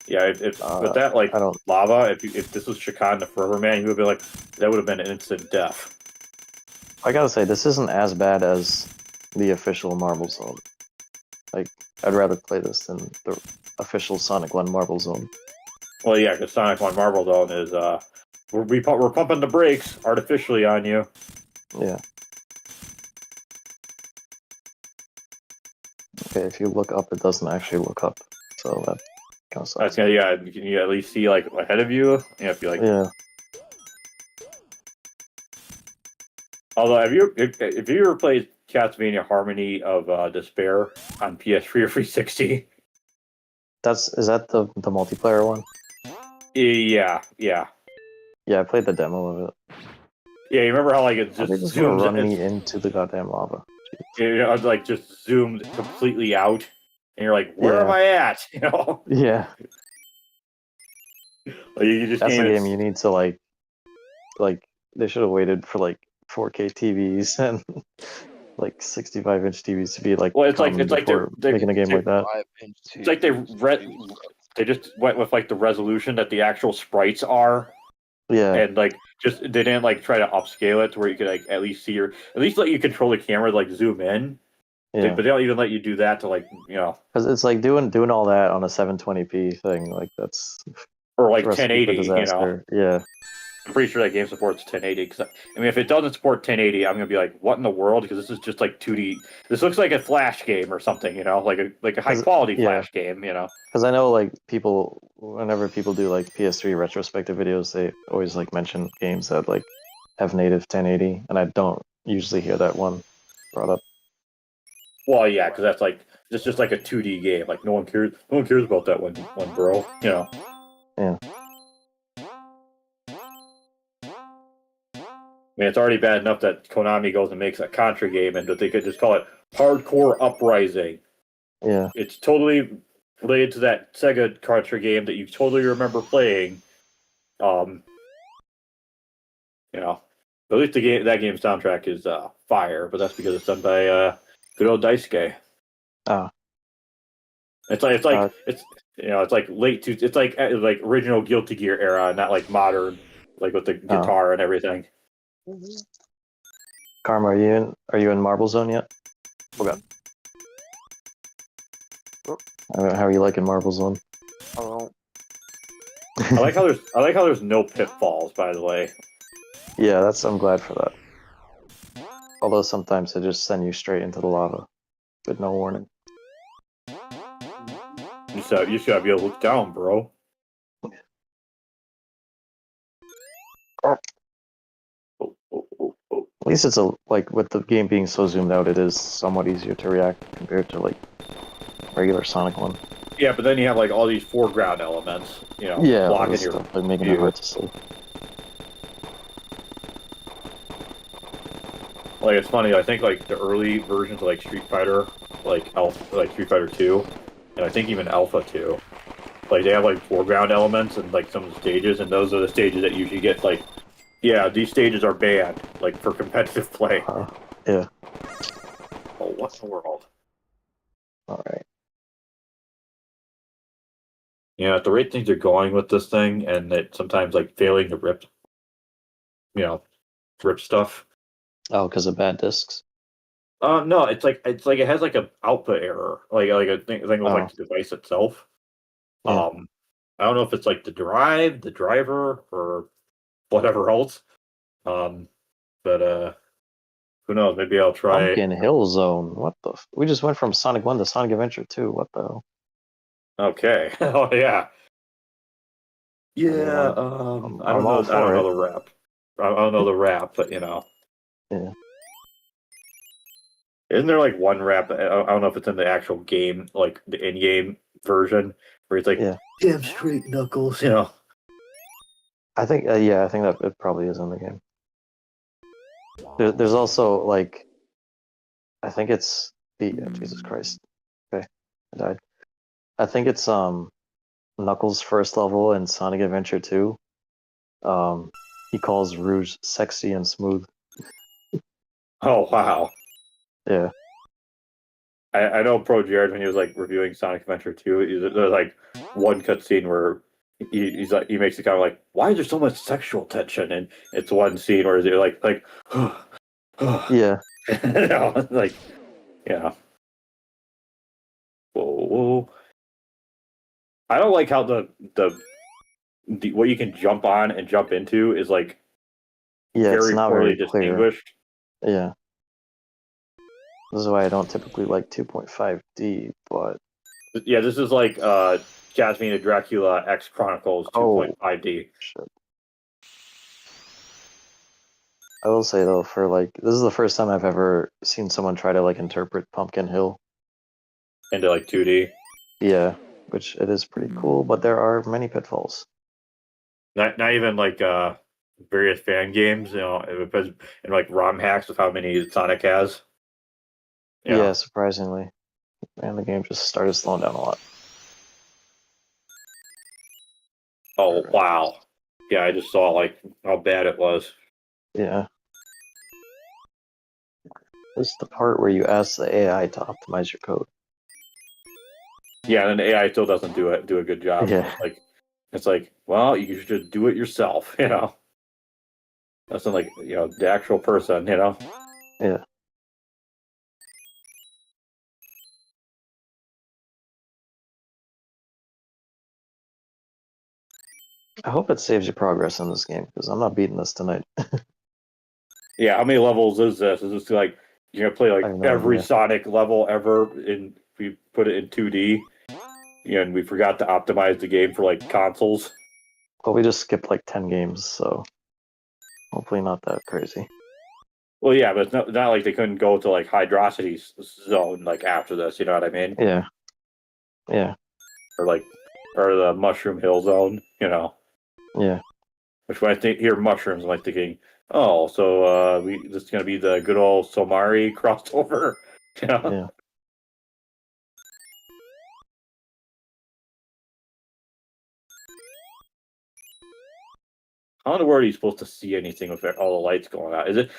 Yeah, if with that like I don't. lava, if this was Shakan the Forever Man, he would be like that would have been an instant death. I gotta say, this isn't as bad as the official Marble Zone. Like, I'd rather play this than the official Sonic 1 Marble Zone. Well, yeah, because Sonic One Marble Zone is we're pumping the brakes artificially on you. Yeah. Okay, if you look up, it doesn't actually look up. So that kind of That's sucks. gonna yeah, you can at least see like ahead of you. Yeah, if you like. Yeah. Although, if you ever played Castlevania Harmony of Despair on PS3 or 360? Is that the multiplayer one? Yeah, yeah, Yeah, I played the demo of it. yeah. You remember how like it Are just they just gonna zooms? run It's me into the goddamn lava? like just zoomed completely out, and you're like, "Where am Yeah. I at?" You know, Yeah. like you just That's can't a even. game you need to like they should have waited for like 4K TVs and like 65-inch TVs to be like Well, common it's like before making a game like that. 65-inch it's like TV. they just went with like the resolution that the actual sprites are, Yeah. and like just they didn't like try to upscale it to where you could like at least see your at least let you control the camera to, like zoom in. Yeah. But they don't even let you do that to like Because it's like doing all that on a 720p thing, like that's or it's a like recipe for 1080. disaster. Yeah. I'm pretty sure that game supports 1080. Because I mean, if it doesn't support 1080, I'm gonna be like, what in the world? Because this is just like 2D. This looks like a Flash game or something. Like a high Because quality yeah, Flash game. because I know like people whenever people do like PS3 retrospective videos, they always like mention games that like have native 1080, and I don't usually hear that one brought up. Well, yeah, because that's like it's just like a 2D game. Like no one cares. No one cares about that one, bro. Yeah. I mean, it's already bad enough that Konami goes and makes a Contra game, and that they could just call it Hardcore Uprising. Yeah. It's totally related to that Sega Contra game that you totally remember playing. Um, you know, at least that game's soundtrack is fire, but that's because it's done by good old Daisuke. Oh. Uh, It's it's like it's like original Guilty Gear era, not like modern, like with the oh. guitar and everything. Karma, are you in Marble Zone yet? Okay. How are you liking Marble Zone? I like how there's no pitfalls. By the way, Yeah, I'm glad for that. Although sometimes they just send you straight into the lava with no warning. you should be able to look down, bro. At Oh, oh, oh, oh. least it's like with the game being so zoomed out, it is somewhat easier to react compared to like regular Sonic one. Yeah, but then you have like all these foreground elements, Yeah, all blocking this your stuff like making it view. hard to see. Like it's funny. I think like the early versions of like Street Fighter, like Street Fighter 2, and I think even Alpha 2, like they have like foreground elements and like some of the stages, and those are the stages that usually get like, yeah, these stages are banned like for competitive play. Yeah. Oh, what in the world? All right. Yeah, at the rate things are going with this thing, and that sometimes like failing to you know, rip stuff. Oh, because of bad discs. No, it's like it has like a output error, like a thing with Oh, like the device itself. yeah. Um, I don't know if it's like the driver, or whatever else. Um, but who knows? Maybe I'll try. Pumpkin Hill Zone. What the? We just went from Sonic 1 to Sonic Adventure 2. What the hell? Okay. Oh yeah. I mean, Yeah. I I'm don't all know. I don't for know it. the rap. I don't know the rap, but Yeah. isn't there like one rap? I don't know if it's in the actual game, like the in-game version, where it's like, Yeah. "Damn straight, Knuckles." I think, I think that it probably is in the game. There's also like, I think it's the Jesus Christ. Okay, I died. I think it's Knuckles' first level in Sonic Adventure 2. He calls Rouge sexy and smooth. Oh wow. Yeah. I know Pro Jared when he was like reviewing Sonic Adventure 2, there's like one cutscene where he's like he makes it kind of like, why is there so much sexual tension? And it's one scene where they're like Yeah. you know, like yeah. Whoa. I don't like how the what you can jump on and jump into is like Yeah, it's very not poorly very clear. distinguished. Yeah. This is why I don't typically like 2.5D, but Yeah, this is like Jasmine and Dracula X Chronicles oh 2.5D shit. I will say though, for like this is the first time I've ever seen someone try to like interpret Pumpkin Hill. into like 2D. Yeah, which it is pretty cool, but there are many pitfalls. Not even like various fan games, you know, and like ROM hacks of how many Sonic has. Yeah. Yeah, surprisingly. And the game just started slowing down a lot. Oh wow. Yeah, I just saw like how bad it was. Yeah. This is the part where you ask the AI to optimize your code. Yeah, and the AI still doesn't do a good job. Yeah. It's like, well, you should do it yourself, you know. That's not like, you know, the actual person, you know. Yeah. I hope it saves you progress in this game, because I'm not beating this tonight. Yeah, how many levels is this? Is this like you're gonna play I like have no every idea. Sonic level ever in we put it in 2D? And we forgot to optimize the game for like consoles. But we just skipped like 10 games, so hopefully not that crazy. Well, yeah, but it's not like they couldn't go to like Hydrocity Zone like after this. You know what I mean? Yeah. Yeah. Or like, or the Mushroom Hill Zone. You know, Yeah. which when I think hear mushrooms, I'm like thinking, oh, so this is gonna be the good old Somari crossover. You know? Yeah. I don't know where he's supposed to see anything with all the lights going out. Is it?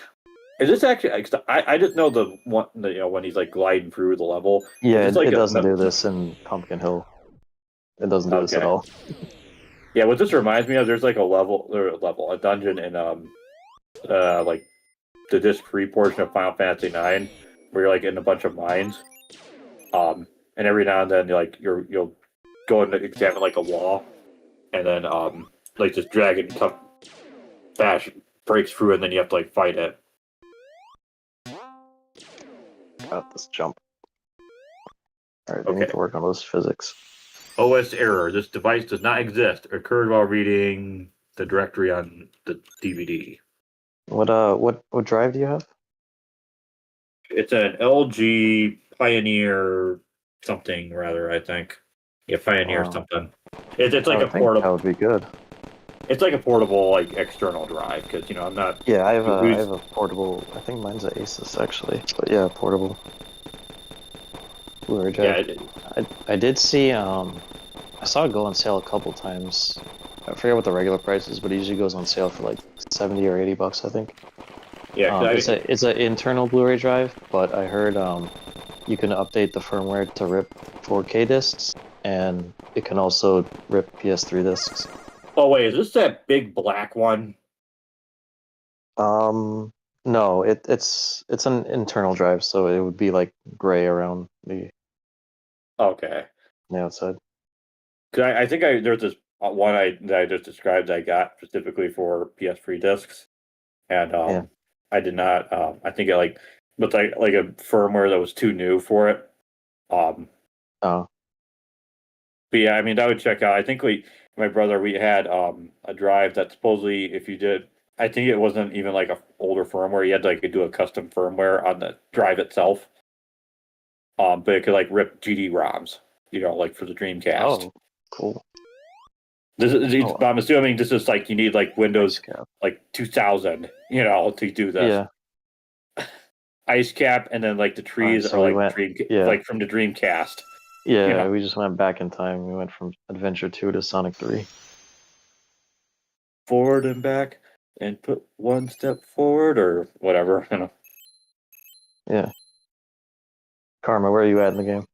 Is this actually? I just know the one, you know, when he's like gliding through the level. Is Yeah, this it like a doesn't do this in Pumpkin Hill. It doesn't do this at okay? all. Yeah, what this reminds me of, there's like a dungeon in like the disc free portion of Final Fantasy 9, where you're like in a bunch of mines, and every now and then you'll go and examine like a wall, and then like this dragon tough bash breaks through, and then you have to like fight it. Got this jump. Alright, they need Okay. to work on those physics. OS error. This device does not exist. Occurred while reading the directory on the DVD. What drive do you have? It's an LG Pioneer something rather, I think. Yeah, Pioneer Wow. something. It's I like a would think that portable. would be good. It's like a portable like external drive because you know I'm not. Yeah, I Who's have a portable. I think mine's an Asus actually, but yeah, portable Blu-ray yeah. drive. I did see I saw it go on sale a couple times. I forget what the regular price is, but it usually goes on sale for like 70 or 80 bucks, I think. Yeah, It's an internal Blu-ray drive, but I heard you can update the firmware to rip 4K discs, and it can also rip PS3 discs. oh wait, is this that big black one? Um, no, it's an internal drive, so it would be like gray around Okay, the outside. 'cause I think there's this one that I just described I got specifically for PS3 discs, and Yeah. I did not. I think it like, but like a firmware that was too new for it. Um, Oh, But yeah, I mean, I would check out. I think my brother, we had a drive that supposedly, if you did, I think it wasn't even like a older firmware. You had to like do a custom firmware on the drive itself. But it could like rip GD-ROMs, you know, like for the Dreamcast. oh, cool. This is, Oh, I'm assuming this is like you need like ice Windows cap. like 2000, you know, to do this. Yeah. Ice cap, and then like the All right, trees so are we like went. Yeah, like from the Dreamcast. You yeah, know, we just went back in time. We went from Adventure 2 to Sonic 3. forward and back, and put one step forward or whatever. You know. Yeah. Karma, where are you at in the game?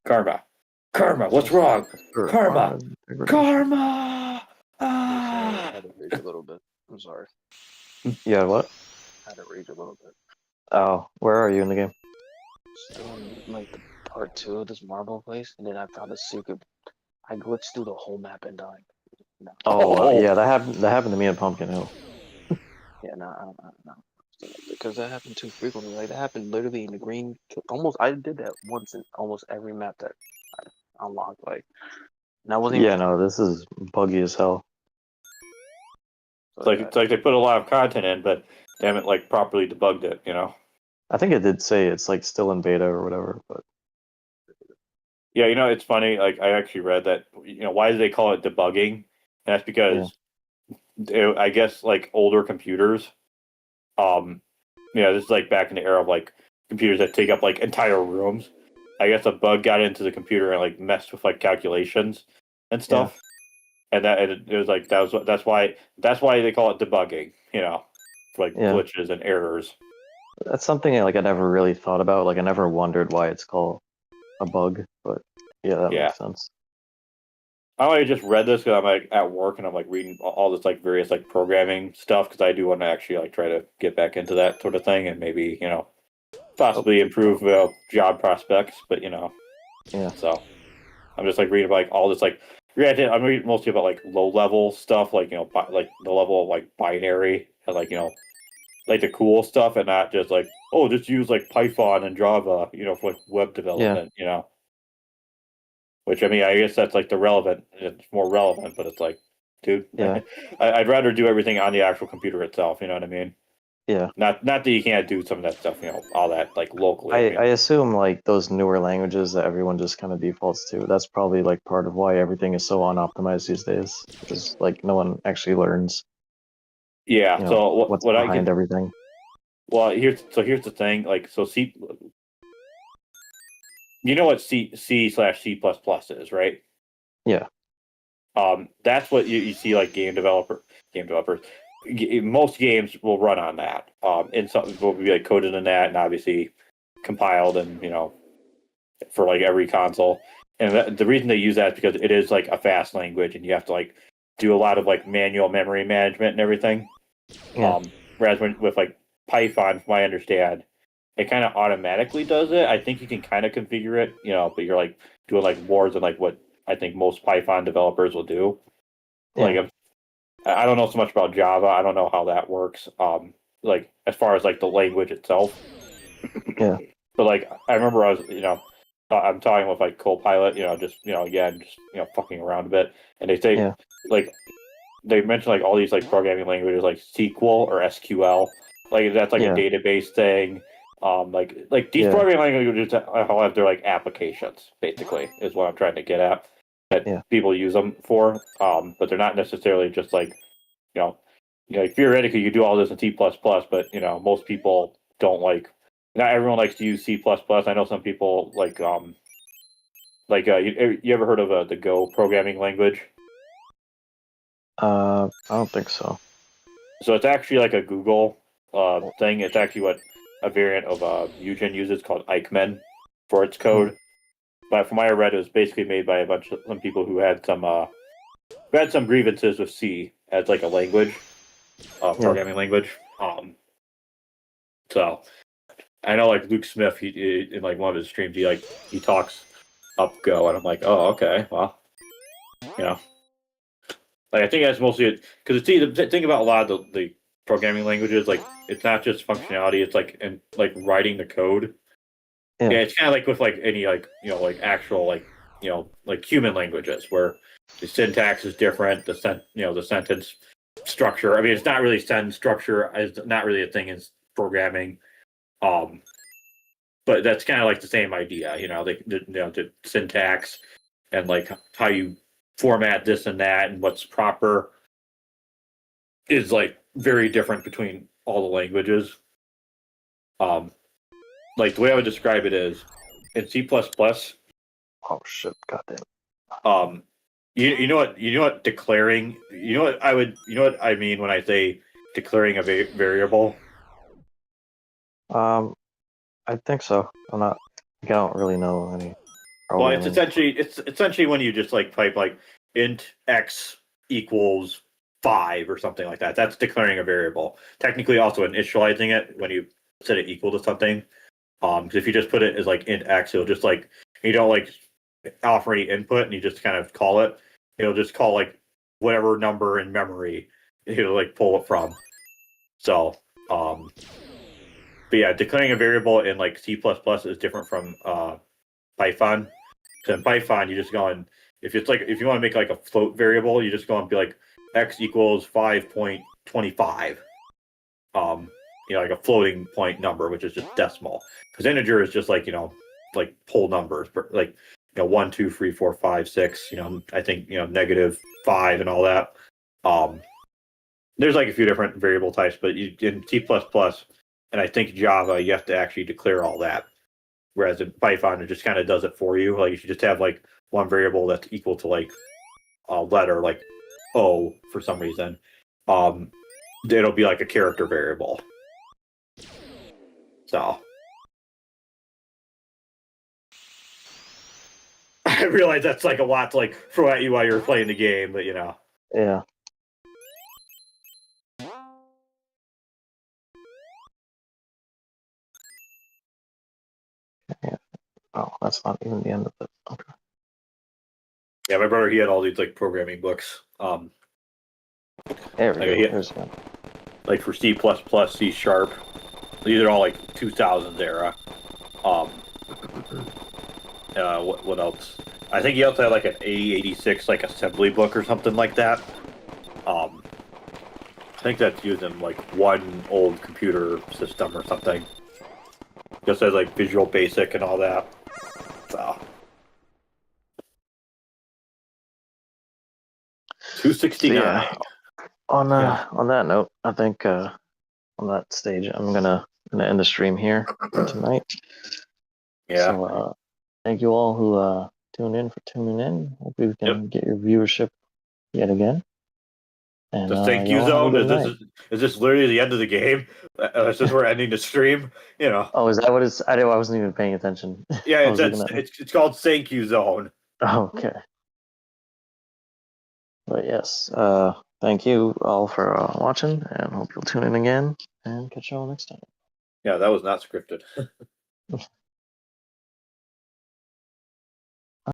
Karma, what's wrong? For Karma, honor, integrity. Karma. I had to rage a little bit. I'm sorry. Yeah, what? I had to rage a little bit. Oh, where are you in the game? Still in like the part 2 of this marble place, and then I found a secret. I glitched through the whole map and died. No. Oh, yeah, that happened to me in Pumpkin Hill. Yeah, no. Because that happened too frequently. Like that happened literally in the green. Almost, I did that once in almost every map that I unlocked. Like, and I wasn't even. Yeah, no, this is buggy as hell. It's like they put a lot of content in, but they haven't like properly debugged it. You know. I think it did say it's like still in beta or whatever, but Yeah, it's funny. Like I actually read that. Why do they call it debugging? And that's because I guess like older computers. This is like back in the era of like computers that take up like entire rooms. I guess a bug got into the computer and like messed with like calculations and stuff. And it was like that's why they call it debugging. For like yeah. glitches and errors. That's something I never really thought about. Like I never wondered why it's called a bug, but yeah, that Yeah. makes sense. I just read this because I'm like at work and I'm like reading all this like various like programming stuff because I do want to actually like try to get back into that sort of thing and maybe possibly improve job prospects. But Yeah. so I'm just like reading about like all this like granted I'm reading mostly about like low level stuff like like the level of like binary and like like the cool stuff and not just like just use like Python and Java for like web development which I mean I guess that's like it's more relevant but it's like dude Yeah. I'd rather do everything on the actual computer itself, you know what I mean? Yeah. Not that you can't do some of that stuff, all that like locally. I assume like those newer languages that everyone just kind of defaults to, that's probably like part of why everything is so unoptimized these days. Because like no one actually learns, Yeah. So what's what I behind could everything. well here's the thing like so C you know what C/C plus is, right? Yeah. That's what you see like game developers. Most games will run on that. And some will be like coded in that, and obviously compiled, and for like every console. And the reason they use that is because it is like a fast language, and you have to like do a lot of like manual memory management and everything. Yeah. Whereas with like Python, from what I understand, it kind of automatically does it. I think you can kind of configure it, but you're like doing like more than like what I think most Python developers will do. Like Yeah. I don't know so much about Java. I don't know how that works. Like as far as like the language itself. Yeah. But like I remember I was, I'm talking with like Copilot, just again, just fucking around a bit, and they say Yeah. like they mention like all these like programming languages like SQL or SQL, like that's like a Yeah. database thing. Like these Yeah. programming languages all have their like applications, basically, is what I'm trying to get at. That Yeah. people use them for, but they're not necessarily just like you know, like theoretically you do all this in C++, but most people don't like. Not everyone likes to use C++. I know some people you ever heard of the Go programming language? I don't think so. So it's actually like a Google thing. It's actually what a variant of Eugen uses called Eichmann for its code. But from what I read, it was basically made by some people who had some grievances with C as like a language, Yeah. programming language. So I know like Luke Smith, he in like one of his streams, he talks up Go, and I'm like, oh okay, well, you know, like I think that's mostly because the thing about a lot of the programming languages, like it's not just functionality, it's like and like writing the code. Yeah. Yeah, it's kind of like with like any like like actual like like human languages where the syntax is different, the sentence structure. I mean, it's not really sentence structure is not really a thing in programming. Um, but that's kind of like the same idea, the syntax and like how you format this and that and what's proper is like very different between all the languages. Um, like the way I would describe it is in C++, Oh shit! Goddamn. um, you know what declaring, you know what I mean when I say declaring a variable? I think so. I'm not. I don't really know any Well, programming. it's essentially when you just like type like int x equals 5 or something like that. That's declaring a variable. Technically, also initializing it when you set it equal to something. 'Cause if you just put it as like int x, it'll just like you don't like offer any input and you just kind of call it. It'll just call like whatever number in memory it'll like pull it from. So, but yeah, declaring a variable in like C++ is different from Python. So in Python, you just go and if it's like if you want to make like a float variable, you just go and be like x equals 5.25. Like a floating point number, which is just decimal. Because integer is just like like whole numbers, but like 1, 2, 3, 4, 5, 6. I think -5 and all that. There's like a few different variable types, but in C++ and I think Java, you have to actually declare all that. Whereas in Python, it just kind of does it for you. Like you should just have like one variable that's equal to like a letter, like O for some reason. It'll be like a character variable. So I realize that's like a lot to like throw at you while you're playing the game, but Yeah. Yeah. Oh, that's not even the end of it. Okay. Yeah, my brother, he had all these like programming books. There we Like, go. There's one. like for C++, C Sharp. These are all like 2000s era. What else? I think he also had like an A86 like assembly book or something like that. I think that's used in like one old computer system or something. Just as like Visual Basic and all that. So 269. So yeah, on that note, I think on that stage, I'm gonna end the stream here for tonight. Yeah. So thank you all who tuned in for tuning in. Hope we can get your viewership yet again. And The thank you y'all have a zone good night. is this literally the end of the game? Since we're ending the stream, Oh, is that what it's? I wasn't even paying attention. Yeah, I was looking at it's called thank you zone. Okay. But yes, thank you all for watching, and hope you'll tune in again and catch you all next time. Yeah, that was not scripted.